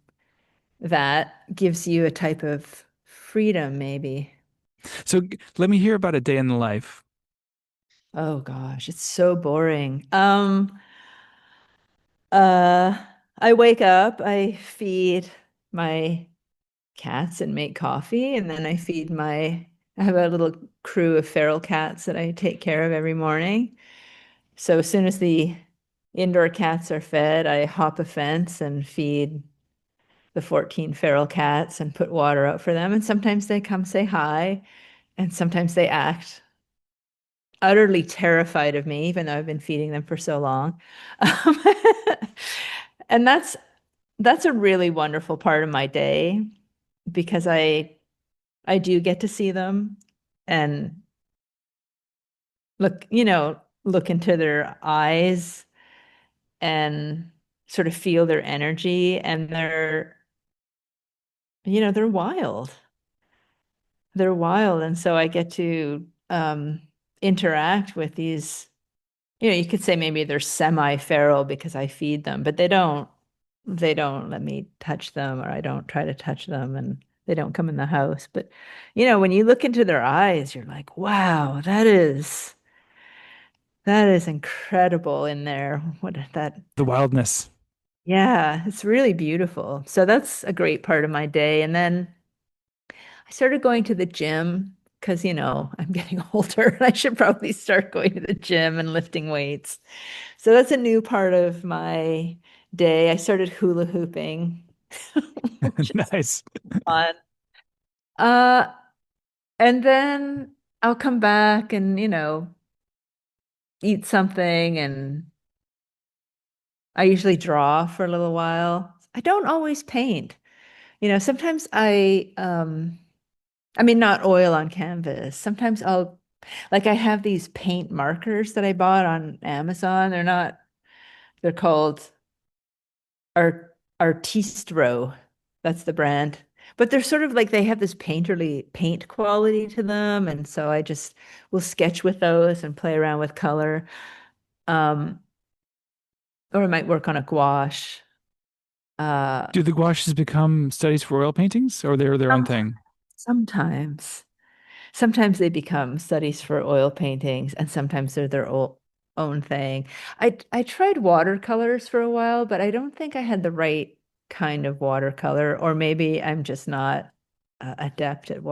that gives you a type of freedom, maybe. So let me hear about a day in the life. Oh gosh, it's so boring. Uh, I wake up, I feed my cats and make coffee, and then I have a little crew of feral cats that I take care of every morning. So as soon as the indoor cats are fed, I hop a fence and feed the 14 feral cats and put water out for them. And sometimes they come say hi, and sometimes they act utterly terrified of me, even though I've been feeding them for so long. Um, and that's a really wonderful part of my day because I do get to see them and look into their eyes and sort of feel their energy, and they're wild. They're wild. And so I get to interact with these, you could say maybe they're semi-feral because I feed them, but they don't let me touch them, or I don't try to touch them, and they don't come in the house. But when you look into their eyes, you're like, wow, that is incredible in there. What that The wildness. Yeah, it's really beautiful. So that's a great part of my day. And then I started going to the gym because, I'm getting older and I should probably start going to the gym and lifting weights. So that's a new part of my day. I started hula hooping, which is Nice. fun. Uh, and then I'll come back and, eat something, and I usually draw for a little while. I don't always paint. Sometimes I mean, not oil on canvas. Sometimes I have these paint markers that I bought on Amazon. They're called Artistro. That's the brand. But they're sort of like they have this painterly paint quality to them. And so I just will sketch with those and play around with color. Um, or I might work on a gouache. Uh, Do the gouaches become studies for oil paintings, or they're their own some- thing? sometimes. Sometimes they become studies for oil paintings, and sometimes they're their own thing. I tried watercolors for a while, but I don't think I had the right kind of watercolor, or maybe I'm just not adept at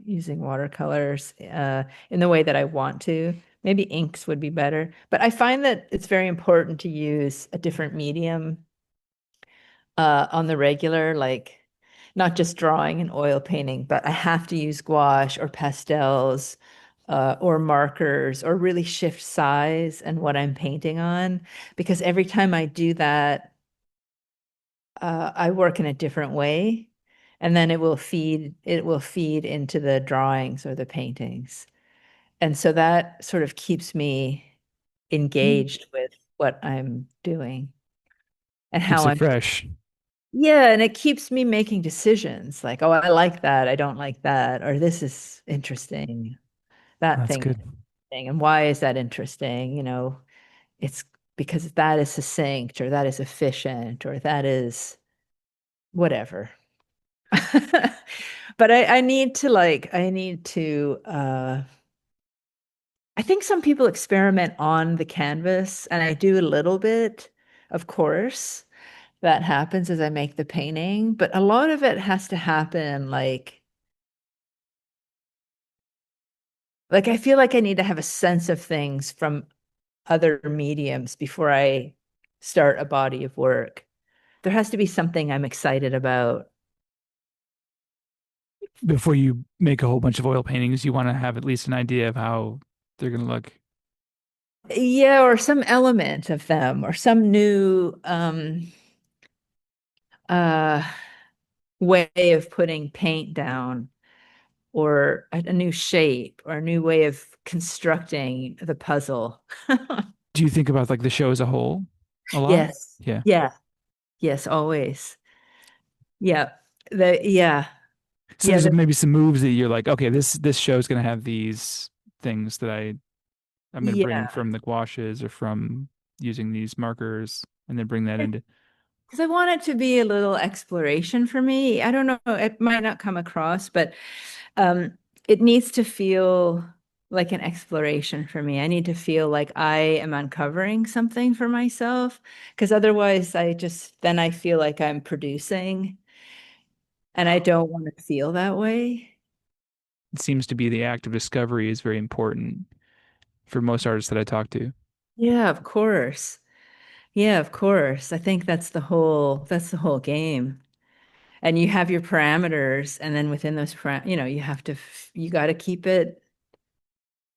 using watercolors in the way that I want to. Maybe inks would be better, but I find that it's very important to use a different medium on the regular, like not just drawing and oil painting, but I have to use gouache or pastels or markers or really shift size and what I'm painting on. Because every time I do that, I work in a different way. And then it will feed into the drawings or the paintings. And so that sort of keeps me engaged with what I'm doing and Keeps how it I'm. fresh. Yeah, and it keeps me making decisions like, oh, I like that, I don't like that, or this is interesting, that That's thing, good. and why is that interesting? It's because that is succinct, or that is efficient, or that is whatever. But I need to I think some people experiment on the canvas, and I do a little bit, of course. That happens as I make the painting, but a lot of it has to happen like I feel like I need to have a sense of things from other mediums before I start a body of work. There has to be something I'm excited about. Before you make a whole bunch of oil paintings, you want to have at least an idea of how they're going to look. Yeah, or some element of them, or some new uh way of putting paint down, or a new shape, or a new way of constructing the puzzle. Do you think about like the show as a whole a lot? Yes. Yeah. Yeah. Yes, always. Yeah. Yeah. So Yeah. there's maybe some moves that you're like, okay, this show is going to have these things that I'm going to bring Yeah. from the gouaches or from using these markers, and then bring that into. Because I want it to be a little exploration for me. I don't know, it might not come across, but um, it needs to feel like an exploration for me. I need to feel like I am uncovering something for myself, because otherwise then I feel like I'm producing, and I don't want to feel that way. It seems to be the act of discovery is very important for most artists that I talk to. Yeah, of course. Yeah, of course. I think that's the whole game. And you have your parameters, and then within those you have to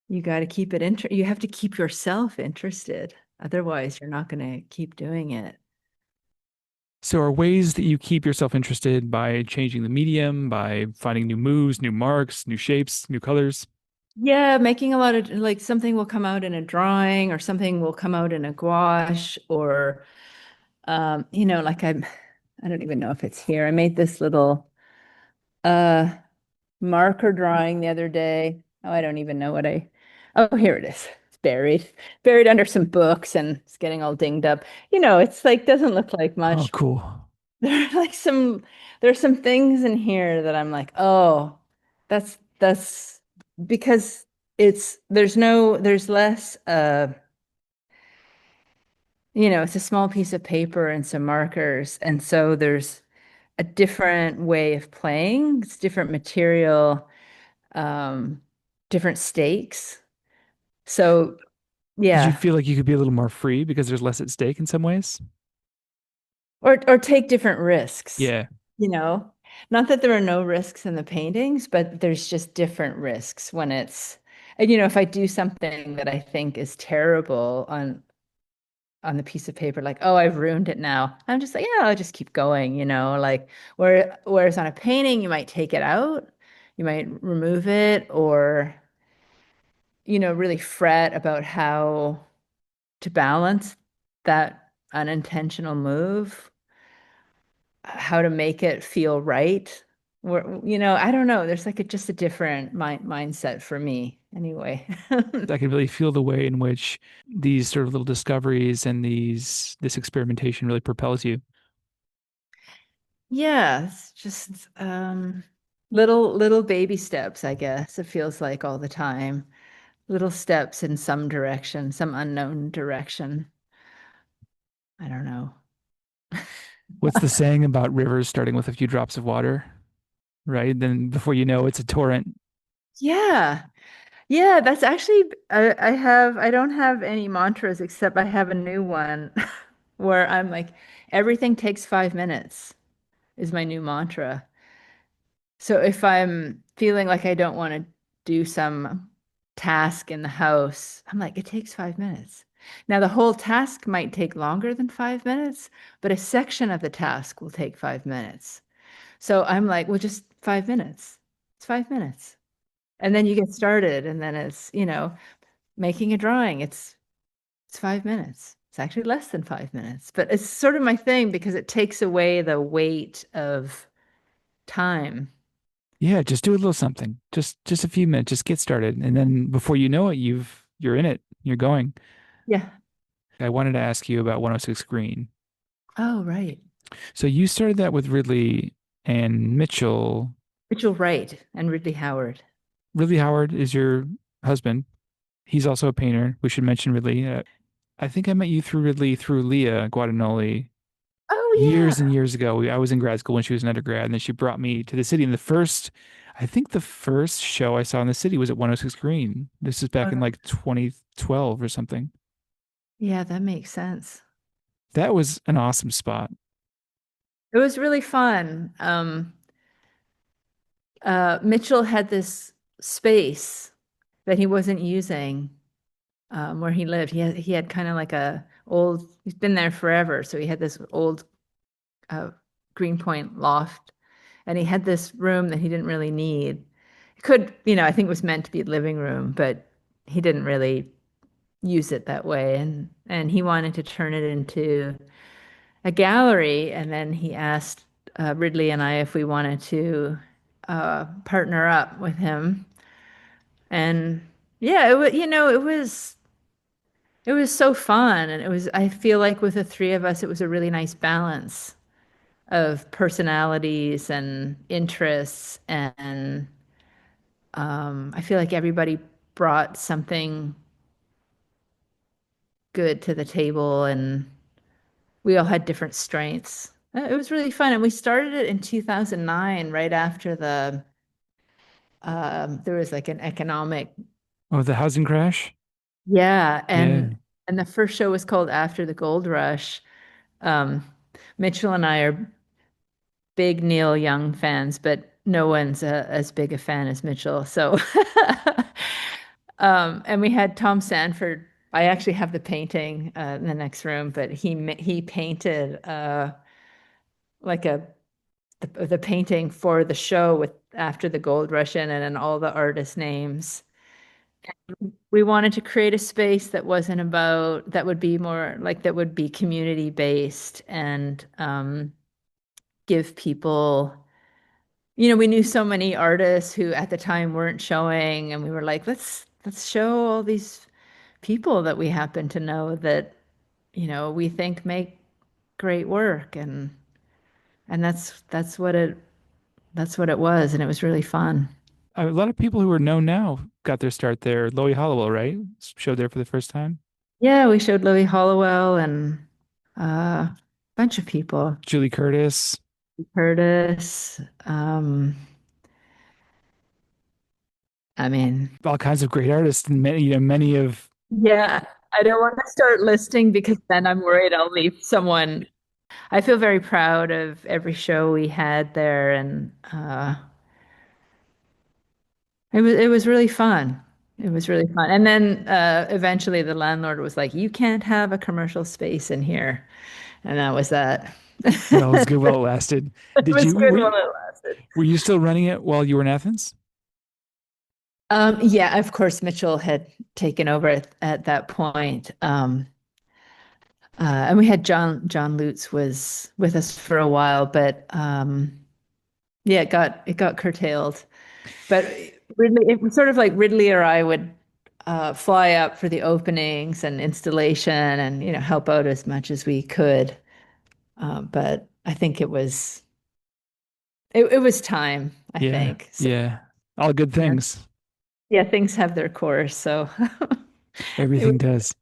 you have to keep yourself interested. Otherwise, you're not going to keep doing it. So, are ways that you keep yourself interested by changing the medium, by finding new moves, new marks, new shapes, new colors? Yeah, making a lot of like something will come out in a drawing, or something will come out in a gouache, or like I don't even know if it's here. I made this little uh marker drawing the other day. Oh, I don't even know oh, here it is. It's buried under some books, and it's getting all dinged up. It's like doesn't look like Oh, much. cool. There are there's some things in here that I'm like, oh, that's because there's less, it's a small piece of paper and some markers. And so there's a different way of playing. It's different material, um, different stakes. So Did you yeah, feel like you could be a little more free because there's less at stake in some ways? or take different risks, Yeah. you know? Not that there are no risks in the paintings, but there's just different risks when it's, and if I do something that I think is terrible on the piece of paper, like, oh, I've ruined it now. I'm just like, yeah, I'll just keep going, like whereas on a painting, you might take it out, you might remove it, or, really fret about how to balance that unintentional move, how to make it feel right. I don't know. There's like just a different mindset for me anyway. I could really feel the way in which these sort of little discoveries and this experimentation really propels you. Yeah, it's just little baby steps, I guess. It feels like all the time. Little steps in some direction, some unknown direction. I don't know. What's the saying about rivers starting with a few drops of water, right? Then before you know, it's a torrent. Yeah. Yeah, that's actually I don't have any mantras except I have a new one where I'm like everything takes 5 minutes is my new mantra. So if I'm feeling like I don't want to do some task in the house, I'm like, it takes 5 minutes. Now, the whole task might take longer than 5 minutes, but a section of the task will take 5 minutes. So I'm like, well, just 5 minutes. It's 5 minutes. And then you get started, and then it's, making a drawing. It's 5 minutes. It's actually less than 5 minutes, but it's sort of my thing because it takes away the weight of time. Yeah, just do a little something. Just a few minutes. Just get started. And then before you know it, you're in it. You're going. Yeah. I wanted to ask you about 106 Green. Oh, right. So you started that with Ridley and Mitchell. Mitchell Wright and Ridley Howard. Ridley Howard is your husband. He's also a painter. We should mention Ridley. I think I met you through Ridley through Leah Guadagnoli Oh, years and years ago. I was in grad school when she was an undergrad, and then she brought me to the city. And I think the first show I saw in the city was at 106 Green. This is back in yeah. like 2012 or something. Yeah, that makes sense. That was an awesome spot. It was really fun. Mitchell had this space that he wasn't using where he lived. He had kind of like he's been there forever. So he had this old uh, Greenpoint loft and he had this room that he didn't really need. It could, I think it was meant to be a living room, but he didn't really use it that way. And he wanted to turn it into a gallery. And then he asked Ridley and I if we wanted to partner up with him. And yeah, it was so fun. And I feel like with the three of us, it was a really nice balance of personalities and interests. And I feel like everybody brought something good to the table and we all had different strengths. It was really fun. And we started it in 2009, right after there was like an economic, Oh, the housing crash? yeah. Yeah. And the first show was called After the Gold Rush. Um, Mitchell and I are big Neil Young fans, but no one's as big a fan as Mitchell. So, and we had Tom Sanford. I actually have the painting in the next room, but he painted like the painting for the show with after the gold rush in it and all the artist names. We wanted to create a space that would be more like that would be community based and give people, we knew so many artists who at the time weren't showing, and we were like, let's show all these people that we happen to know that, we think make great work and that's what it was, and it was really fun. A lot of people who are known now got their start there. Loie Hollowell, right? Showed there for the first time. Yeah, we showed Louis Hollowell and a bunch of people. Julie Curtis. Curtis. I mean, All kinds of great artists, and many of yeah, I don't want to start listing because then I'm worried I'll leave someone. I feel very proud of every show we had there, and it was really fun. It was really fun. And then eventually the landlord was like, "You can't have a commercial space in here," and that was that. well, it's good while it lasted. It Did was you good while it lasted. were you still running it while you were in Athens? Yeah, of course, Mitchell had taken over at that point. And we had John Lutz was with us for a while, but yeah, it got curtailed. But Ridley, it was sort of like Ridley or I would fly up for the openings and installation, and help out as much as we could. But I think it was time. I Yeah, think so. yeah, all good Yeah, things. yeah, things have their course. So it Everything was. does.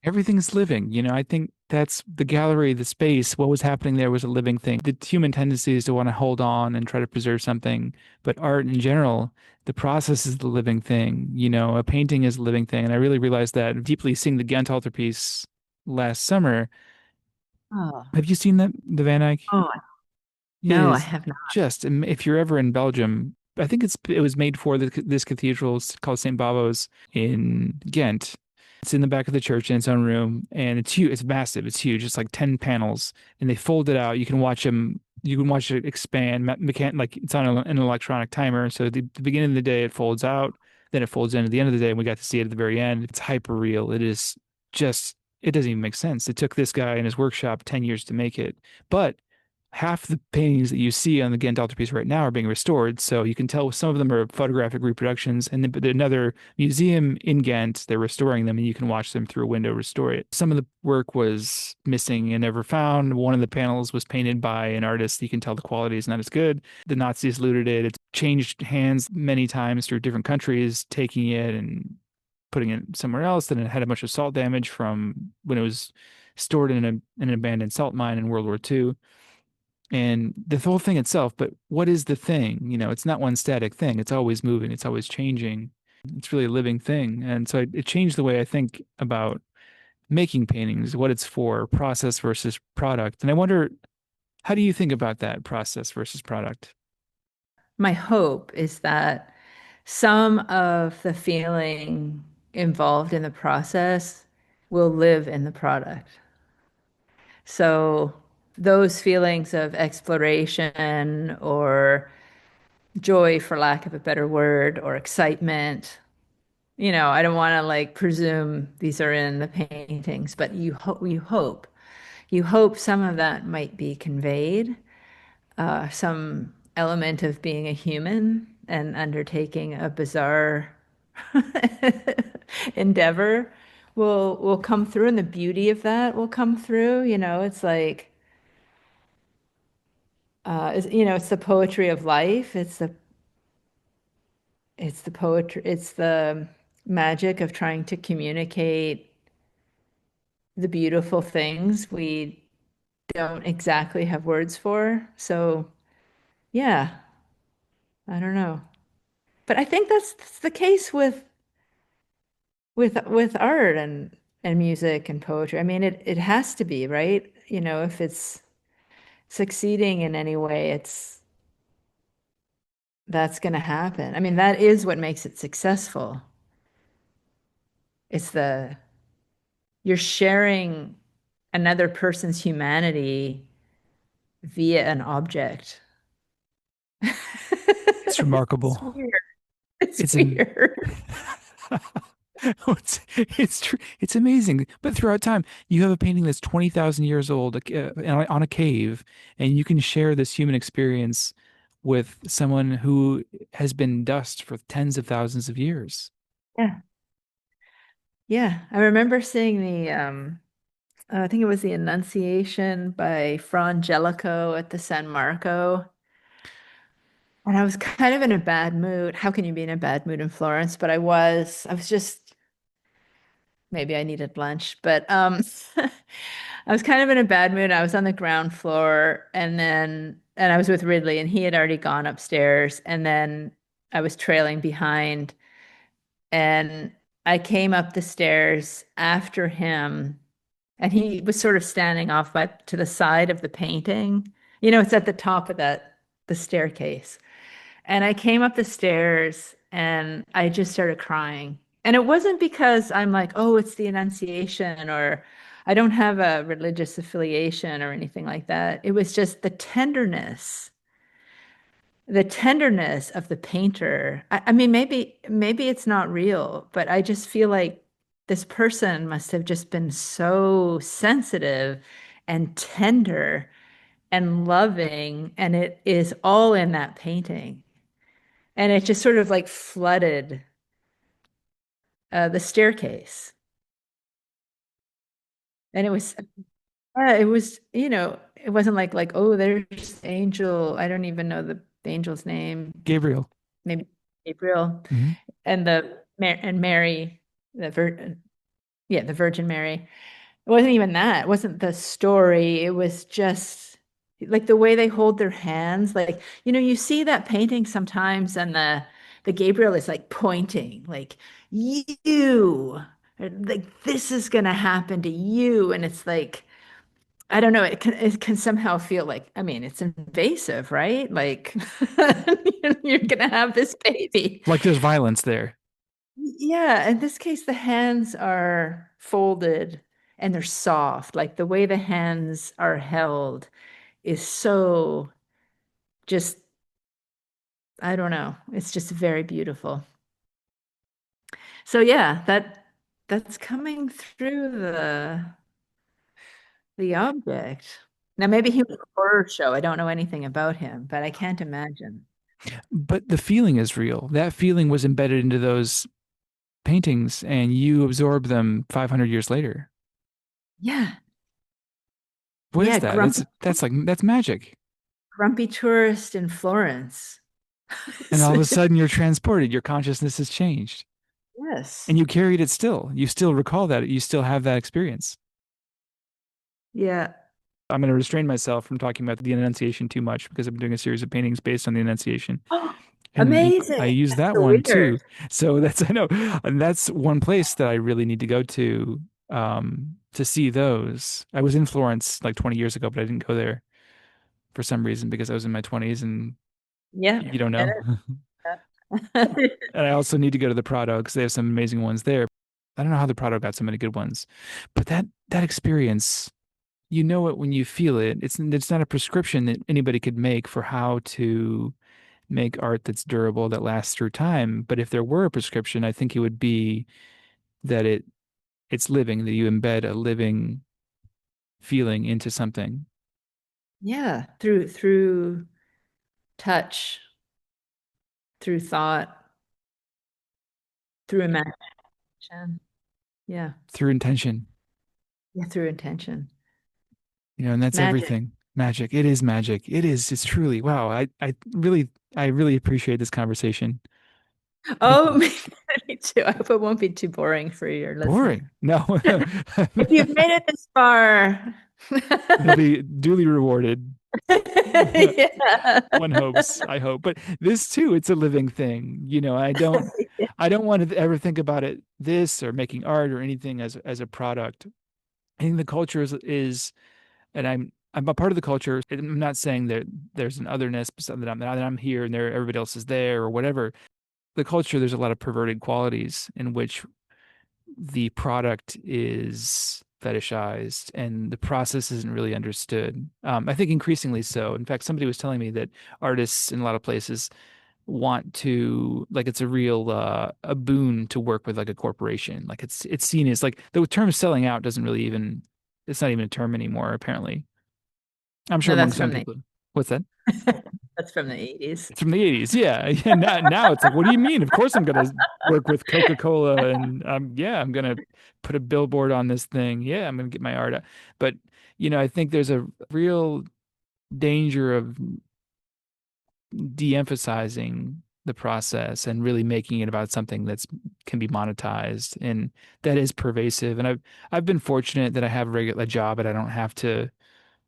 Everything's living. I think that's the gallery, the space. What was happening there was a living thing. The human tendency is to want to hold on and try to preserve something, but art in general, the process is the living thing. A painting is a living thing, and I really realized that deeply seeing the Ghent altarpiece last summer. Oh, Have you seen that, the Van Eyck? oh It no, I is have not. just, if you're ever in Belgium, I think it was made for this cathedral. It's called St. Bavo's in Ghent. It's in the back of the church in its own room, and it's huge. It's massive. It's huge. It's like 10 panels, and they fold it out. You can watch them. You can watch it expand. Like it's on an electronic timer. So at the beginning of the day, it folds out. Then it folds in at the end of the day, and we got to see it at the very end. It's hyper real. It is just. It doesn't even make sense. It took this guy in his workshop 10 years to make it, but half the paintings that you see on the Ghent altarpiece right now are being restored. So you can tell some of them are photographic reproductions. And then, but another museum in Ghent, they're restoring them and you can watch them through a window restore it. Some of the work was missing and never found. One of the panels was painted by an artist. You can tell the quality is not as good. The Nazis looted it. It's changed hands many times through different countries, taking it and putting it somewhere else. Then it had a bunch of salt damage from when it was stored in an abandoned salt mine in World War II and the whole thing itself. But what is the thing? It's not one static thing. It's always moving. It's always changing. It's really a living thing. And so it changed the way I think about making paintings, what it's for, process versus product. And I wonder, how do you think about that process versus product? My hope is that some of the feeling involved in the process will live in the product. So those feelings of exploration or joy, for lack of a better word, or excitement, I don't want to like presume these are in the paintings, but you hope some of that might be conveyed, some element of being a human and undertaking a bizarre endeavor will come through, and the beauty of that will come through. It's like it's the poetry of life. It's the poetry. It's the magic of trying to communicate the beautiful things we don't exactly have words for. So yeah, I don't know. But I think that's the case with art and music and poetry. I mean, it has to be, right? If it's succeeding in any way, that's going to happen. I mean, that is what makes it successful. It's you're sharing another person's humanity via an object. It's It's remarkable. weird. It's It's am- weird. it's true. It's amazing. But throughout time, you have a painting that's 20,000 years old on a cave, and you can share this human experience with someone who has been dust for tens of thousands of years. Yeah. Yeah. I remember seeing I think it was the Annunciation by Fra Angelico at the San Marco. And I was kind of in a bad mood. How can you be in a bad mood in Florence? But I was just, maybe I needed lunch, but I was kind of in a bad mood. I was on the ground floor, and then and I was with Ridley, and he had already gone upstairs, and then I was trailing behind, and I came up the stairs after him, and he was sort of standing off by to the side of the painting. You know, it's at the top of the staircase. And I came up the stairs and I just started crying. And it wasn't because I'm like, oh, it's the Annunciation, or I don't have a religious affiliation or anything like that. It was just the tenderness of the painter. I mean, maybe it's not real, but I just feel like this person must have just been so sensitive and tender and loving, and it is all in that painting. And it just sort of like flooded the staircase. And it was, it wasn't like, oh, there's the angel. I don't even know the angel's name. Gabriel. Maybe Gabriel Hmm. and and Mary, the Virgin Mary. It wasn't even that. It wasn't the story. It was just like the way they hold their hands. Like, you see that painting sometimes, and the Gabriel is like pointing, like you, like this is gonna happen to you. And it's like, I don't know, it can somehow feel like, I mean, it's invasive, right? Like you're gonna have this baby. Like there's violence there. Yeah, in this case, the hands are folded and they're soft. Like the way the hands are held is so just, I don't know. It's just very beautiful. So yeah, that's coming through the object. Now maybe he was a horror show. I don't know anything about him, but I can't imagine. But the feeling is real. That feeling was embedded into those paintings and you absorb them 500 years later. Yeah. What is Yeah, that? That's magic. grumpy tourist in Florence. And all of a sudden you're transported, your consciousness has changed. Yes. And you carried it still. You still recall that. You still have that experience. Yeah. I'm going to restrain myself from talking about the Annunciation too much because I'm doing a series of paintings based on the Annunciation. Oh, And I amazing. use That's that so one weird. too. So that's, I know, and that's one place that I really need to go to see those. I was in Florence like 20 years ago, but I didn't go there for some reason because I was in my 20s and Yeah. you don't Get know. it? And I also need to go to the Prado because they have some amazing ones there. I don't know how the Prado got so many good ones, but that experience, you know it when you feel it. It's not a prescription that anybody could make for how to make art that's durable, that lasts through time. But if there were a prescription, I think it would be that it's living, that you embed a living feeling into something Yeah, through touch, through thought, through imagination. Yeah. through intention, Yeah, through intention. and that's Magic. everything. Magic. It is magic. It is. It's truly. Wow. I really appreciate this conversation. Thank Oh, you. me too. I hope it won't be too boring for your listener. Boring. No. If you've made it this far. They'll be duly rewarded. Yeah. One hopes, I hope. But this too, it's a living thing. I don't want to ever think about it this or making art or anything as a product. I think the culture is and I'm a part of the culture. I'm not saying that there's an otherness that I'm here and there everybody else is there or whatever. The culture, there's a lot of perverted qualities in which the product is fetishized and the process isn't really understood. I think increasingly so. In fact, somebody was telling me that artists in a lot of places want to like it's a real a boon to work with like a corporation. Like it's seen as like the term selling out doesn't really even it's not even a term anymore, apparently. I'm sure No, among that's some from the people. What's that? that's from the 80s. It's from the 80s. Yeah. Yeah. Now it's like, what do you mean? Of course I'm gonna work with Coca-Cola and yeah, I'm gonna put a billboard on this thing. Yeah, I'm gonna get my art out. But I think there's a real danger of de-emphasizing the process and really making it about something that's can be monetized and that is pervasive. And I've been fortunate that I have a regular job and I don't have to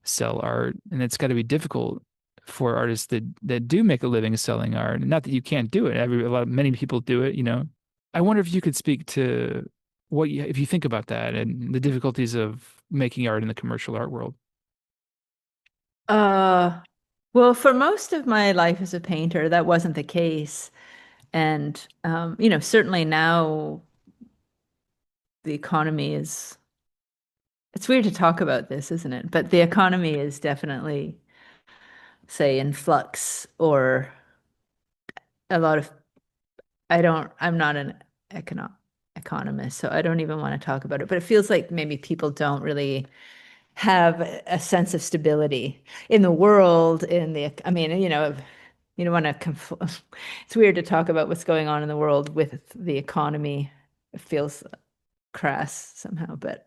sell art, and it's got to be difficult for artists that do make a living selling art. Not that you can't do it. Many people do it, you know. I wonder if you could speak to if you think about that and the difficulties of making art in the commercial art world. Uh, well, for most of my life as a painter, that wasn't the case. And certainly now the economy is, it's weird to talk about this, isn't it? But the economy is definitely, say, in flux, or a lot of, I'm not an economist, so I don't even want to talk about it. But it feels like maybe people don't really have a sense of stability in the world, I mean, you don't want to it's weird to talk about what's going on in the world with the economy. It feels crass somehow, but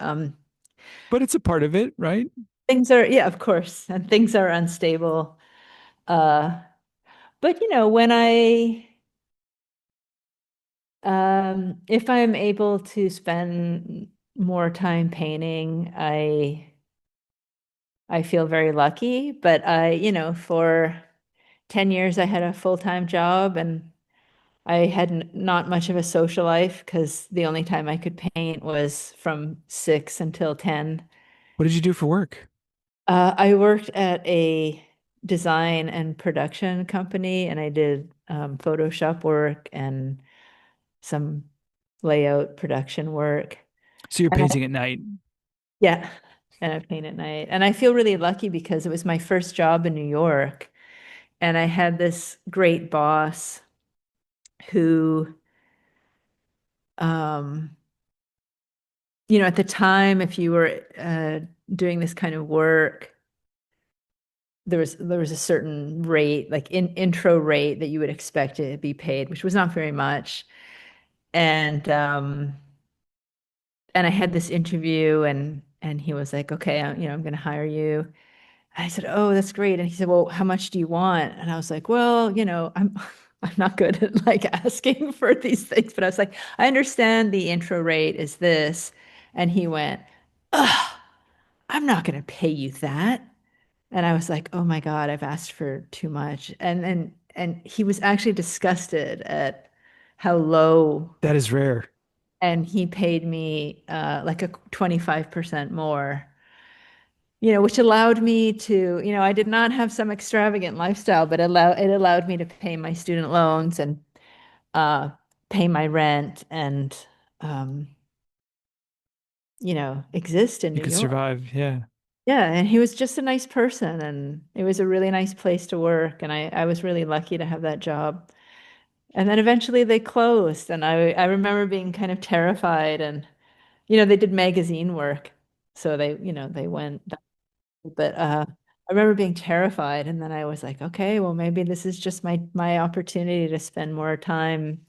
But it's a part of it, right? things are, yeah, of course, and things are unstable. Uh, but when if I'm able to spend more time painting, I feel very lucky. But for 10 years, I had a full-time job, and I had not much of a social life because the only time I could paint was from 6 until 10. What did you do for work? I worked at a design and production company, and I did Photoshop work and some layout production work. So you're And I, painting at night. yeah, and I paint at night. And I feel really lucky because it was my first job in New York, and I had this great boss who, um, at the time, if you were doing this kind of work, there was a certain rate, like intro rate that you would expect to be paid, which was not very much. And and I had this interview, and he was like, "Okay, I'm going to hire you." And I said, "Oh, that's great." And he said, "Well, how much do you want?" And I was like, "Well, I'm not good at like asking for these things, but I was like, I understand the intro rate is this." And he went, "Ugh, I'm not going to pay you that." And I was like, "Oh my God, I've asked for too much." And he was actually disgusted at how low, That is rare. and he paid me like a 25% more, which allowed me to, I did not have some extravagant lifestyle, but it allowed me to pay my student loans and uh, pay my rent and um, exist in You New could York. survive. Yeah. Yeah, and he was just a nice person, and it was a really nice place to work, and I was really lucky to have that job. And then eventually they closed, and I remember being kind of terrified, and they did magazine work, so they went, but I remember being terrified, and then I was like, okay, well maybe this is just my opportunity to spend more time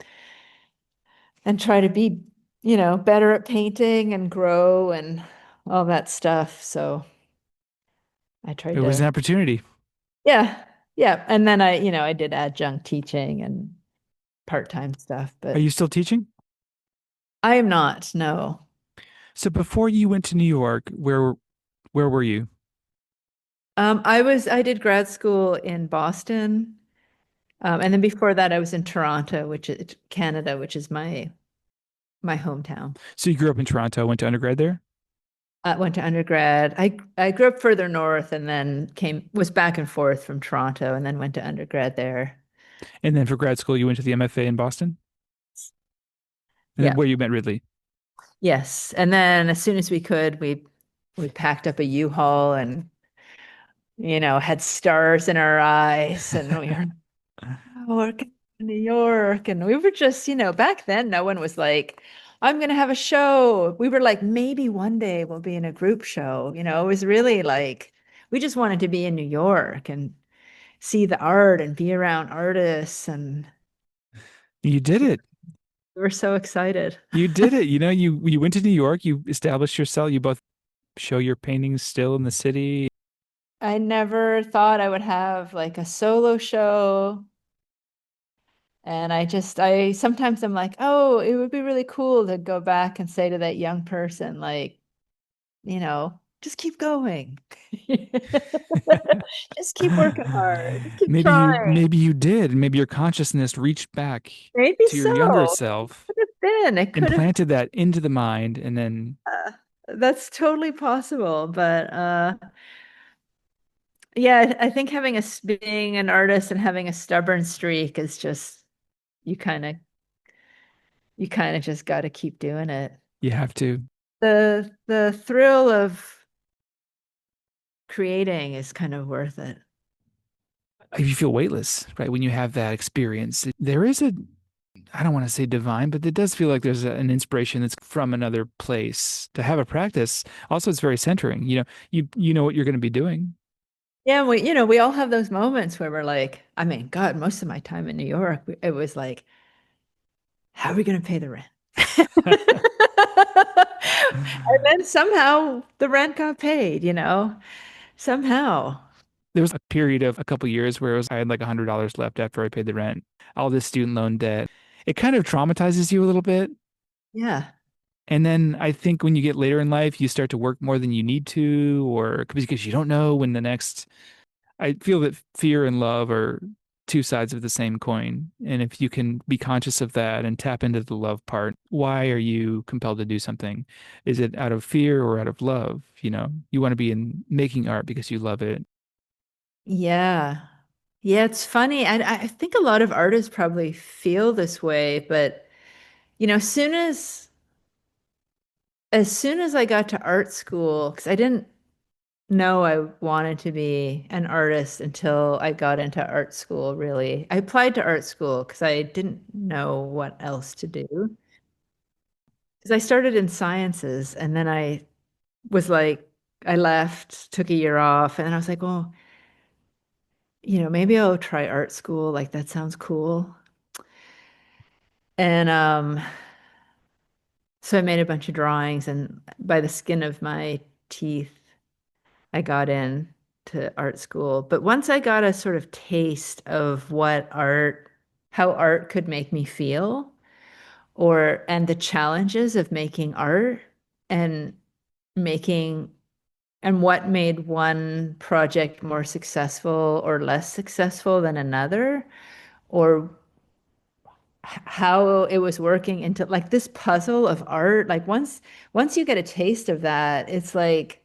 and try to be, better at painting and grow and all that stuff. So I It tried was an to. opportunity. Yeah. Yeah. And then I did adjunct teaching and part-time stuff, Are but you still teaching? I am not, no. So before you went to New York, where were you? I did grad school in Boston. And then before that I was in Toronto, which is Canada, which is my hometown. So you grew up in Toronto, went to undergrad there, I went to undergrad. I grew up further north and then was back and forth from Toronto and then went to undergrad there. and then for grad school you went to the MFA in Boston, and then Yeah. where you met Ridley. Yes. And then as soon as we could, we packed up a U-Haul and had stars in our eyes, and we were working in New York. And we were just, back then, no one was like, I'm going to have a show. We were like, maybe one day we'll be in a group show. It was really like, we just wanted to be in New York and see the art and be around artists. And You did it. we were so excited. You did it. You know, you went to New York, you established yourself, you both show your paintings still in the city. I never thought I would have like a solo show. And I sometimes I'm like, oh, it would be really cool to go back and say to that young person, like, you know. Just keep going. Just keep working hard. Just keep trying. Maybe you did. Maybe your consciousness reached back Maybe to your younger so. self, Could have been. It could have. implanted that into the mind, and then That's totally possible. But yeah, I think being an artist and having a stubborn streak is just you kind of you kind of just got to keep doing it. you have to. The thrill of creating is kind of worth it. You feel weightless, right? When you have that experience, there is a, I don't want to say divine, but it does feel like there's an inspiration that's from another place to have a practice. Also, it's very centering. You know what you're going to be doing. Yeah, we all have those moments where we're like, I mean, God, most of my time in New York, it was like, how are we going to pay the rent? And then somehow the rent got paid. Somehow. There was a period of a couple years where I had like $100 left after I paid the rent, all this student loan debt. It kind of traumatizes you a little bit. Yeah. And then I think when you get later in life, you start to work more than you need to, or because you don't know when the next. I feel that fear and love are two sides of the same coin. And if you can be conscious of that and tap into the love part, why are you compelled to do something? Is it out of fear or out of love? You want to be in making art because you love it. Yeah. Yeah, it's funny. I think a lot of artists probably feel this way, but as soon as I got to art school, because I didn't know I wanted to be an artist until I got into art school, really. I applied to art school because I didn't know what else to do. Because I started in sciences and then I was like, I left, took a year off, and then I was like, well, maybe I'll try art school. Like that sounds cool. And so I made a bunch of drawings, and by the skin of my teeth, I got in to art school. But once I got a sort of taste of how art could make me feel, and the challenges of making art and making and what made one project more successful or less successful than another, or how it was working into like this puzzle of art. Like once you get a taste of that, it's like,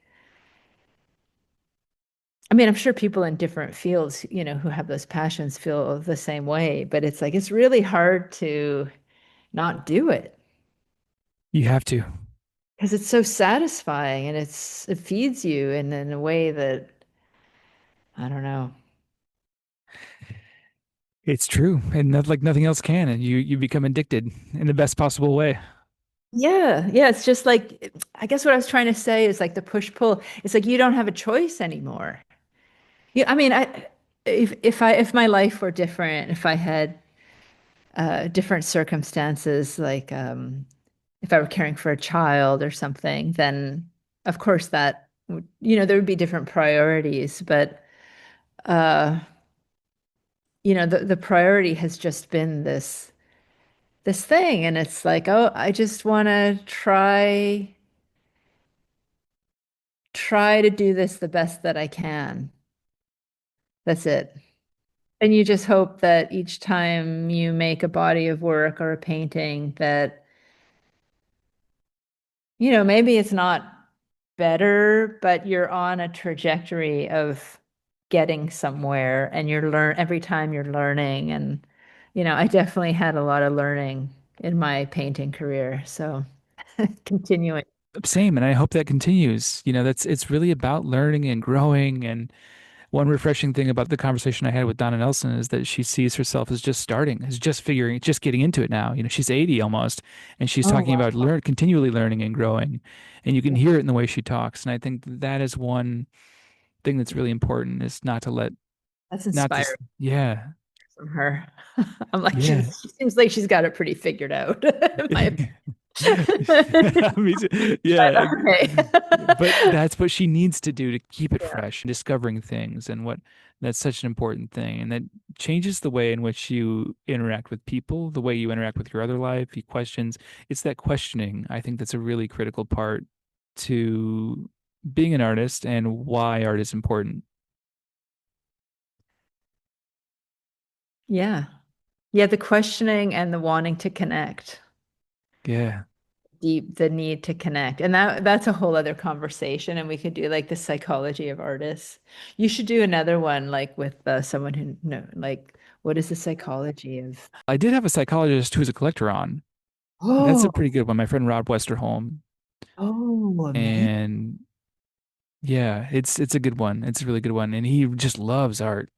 I mean, I'm sure people in different fields, who have those passions feel the same way, but it's like it's really hard to not do it You have to. because it's so satisfying and it feeds you in a way that I don't know. It's true. And like nothing else can. And you become addicted in the best possible way. Yeah, yeah, it's just like I guess what I was trying to say is like the push pull. It's like you don't have a choice anymore. Yeah, I mean, if my life were different, if I had different circumstances, like if I were caring for a child or something, then of course there would be different priorities. But uh, the priority has just been this thing, and it's like, oh, I just want to try to do this the best that I can. That's it. And you just hope that each time you make a body of work or a painting that, maybe it's not better, but you're on a trajectory of getting somewhere and every time you're learning. And, I definitely had a lot of learning in my painting career. So continuing. Same. And I hope that continues. It's really about learning and growing. And one refreshing thing about the conversation I had with Donna Nelson is that she sees herself as just starting, as just figuring, just getting into it now. She's 80 almost, and she's Oh, talking about wow. continually learning and growing. And you can Yeah, hear it in the way she talks. And I think that is one thing that's really important is not to let, that's not to, inspiring yeah, from her. I'm like, yeah. she seems like she's got it pretty figured out. in my opinion. Me too. But Yeah. okay. But that's what she needs to do to keep it Yeah. fresh and discovering things and what that's such an important thing. And that changes the way in which you interact with people, the way you interact with your other life, you questions. It's that questioning, I think that's a really critical part to being an artist and why art is important. Yeah. Yeah, the questioning and the wanting to connect. Yeah. The need to connect. And that's a whole other conversation. And we could do like the psychology of artists. You should do another one like with someone who know like what is the psychology of I did have a psychologist who's a collector on. That's a oh, pretty good one. My friend Rob Westerholm. oh, amazing. And yeah, it's a good one. It's a really good one. And he just loves art.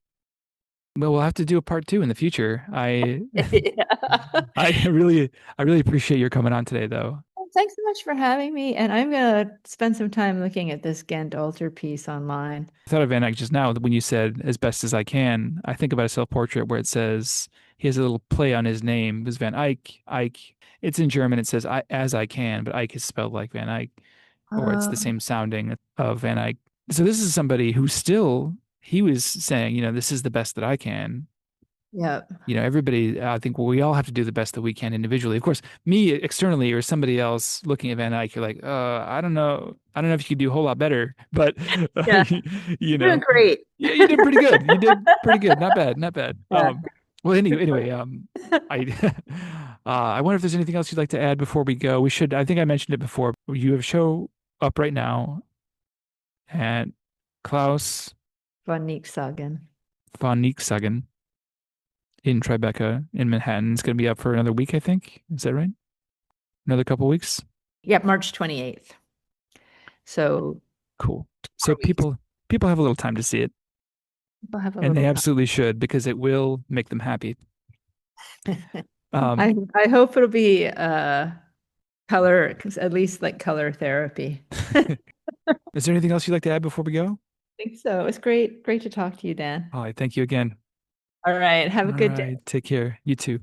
Well, we'll have to do a part two in the future. I Yeah. I really I really appreciate your coming on today though. Well, thanks so much for having me. And I'm gonna spend some time looking at this Ghent altar piece online. I thought of Van Eyck just now when you said as best as I can. I think about a self-portrait where it says he has a little play on his name. It was Van Eyck, Ike. It's in German. It says as I can, but Ike is spelled like Van Eyck, or it's the Uh, same sounding of Van Eyck. So this is somebody who still he was saying, this is the best that I can. yeah. Everybody, I think we all have to do the best that we can individually. Of course, me externally or somebody else looking at Van Eyck, you're like, I don't know. I don't know if you could do a whole lot better, but, Yeah. you You're doing know, great. yeah, you did pretty good. You did pretty good. Not bad. Not bad. Yeah. Well, Good for anyway, I, I wonder if there's anything else you'd like to add before we go. I think I mentioned it before. You have a show up right now at Klaus Von Nichtssagend. von Nichtssagend in Tribeca in Manhattan. It's going to be up for another week, I think. Is that right? Another couple weeks? Yep, March 28th. So Cool. So 4 weeks. people have a little time to see it, We'll have a and they little time. absolutely should because it will make them happy. Um, I hope it'll be color, 'cause at least like color therapy. I is there anything else you'd like to add before we go? think so. It was great to talk to you, Dan. All right, thank you again. All right, have All a good day. right, take care. You too.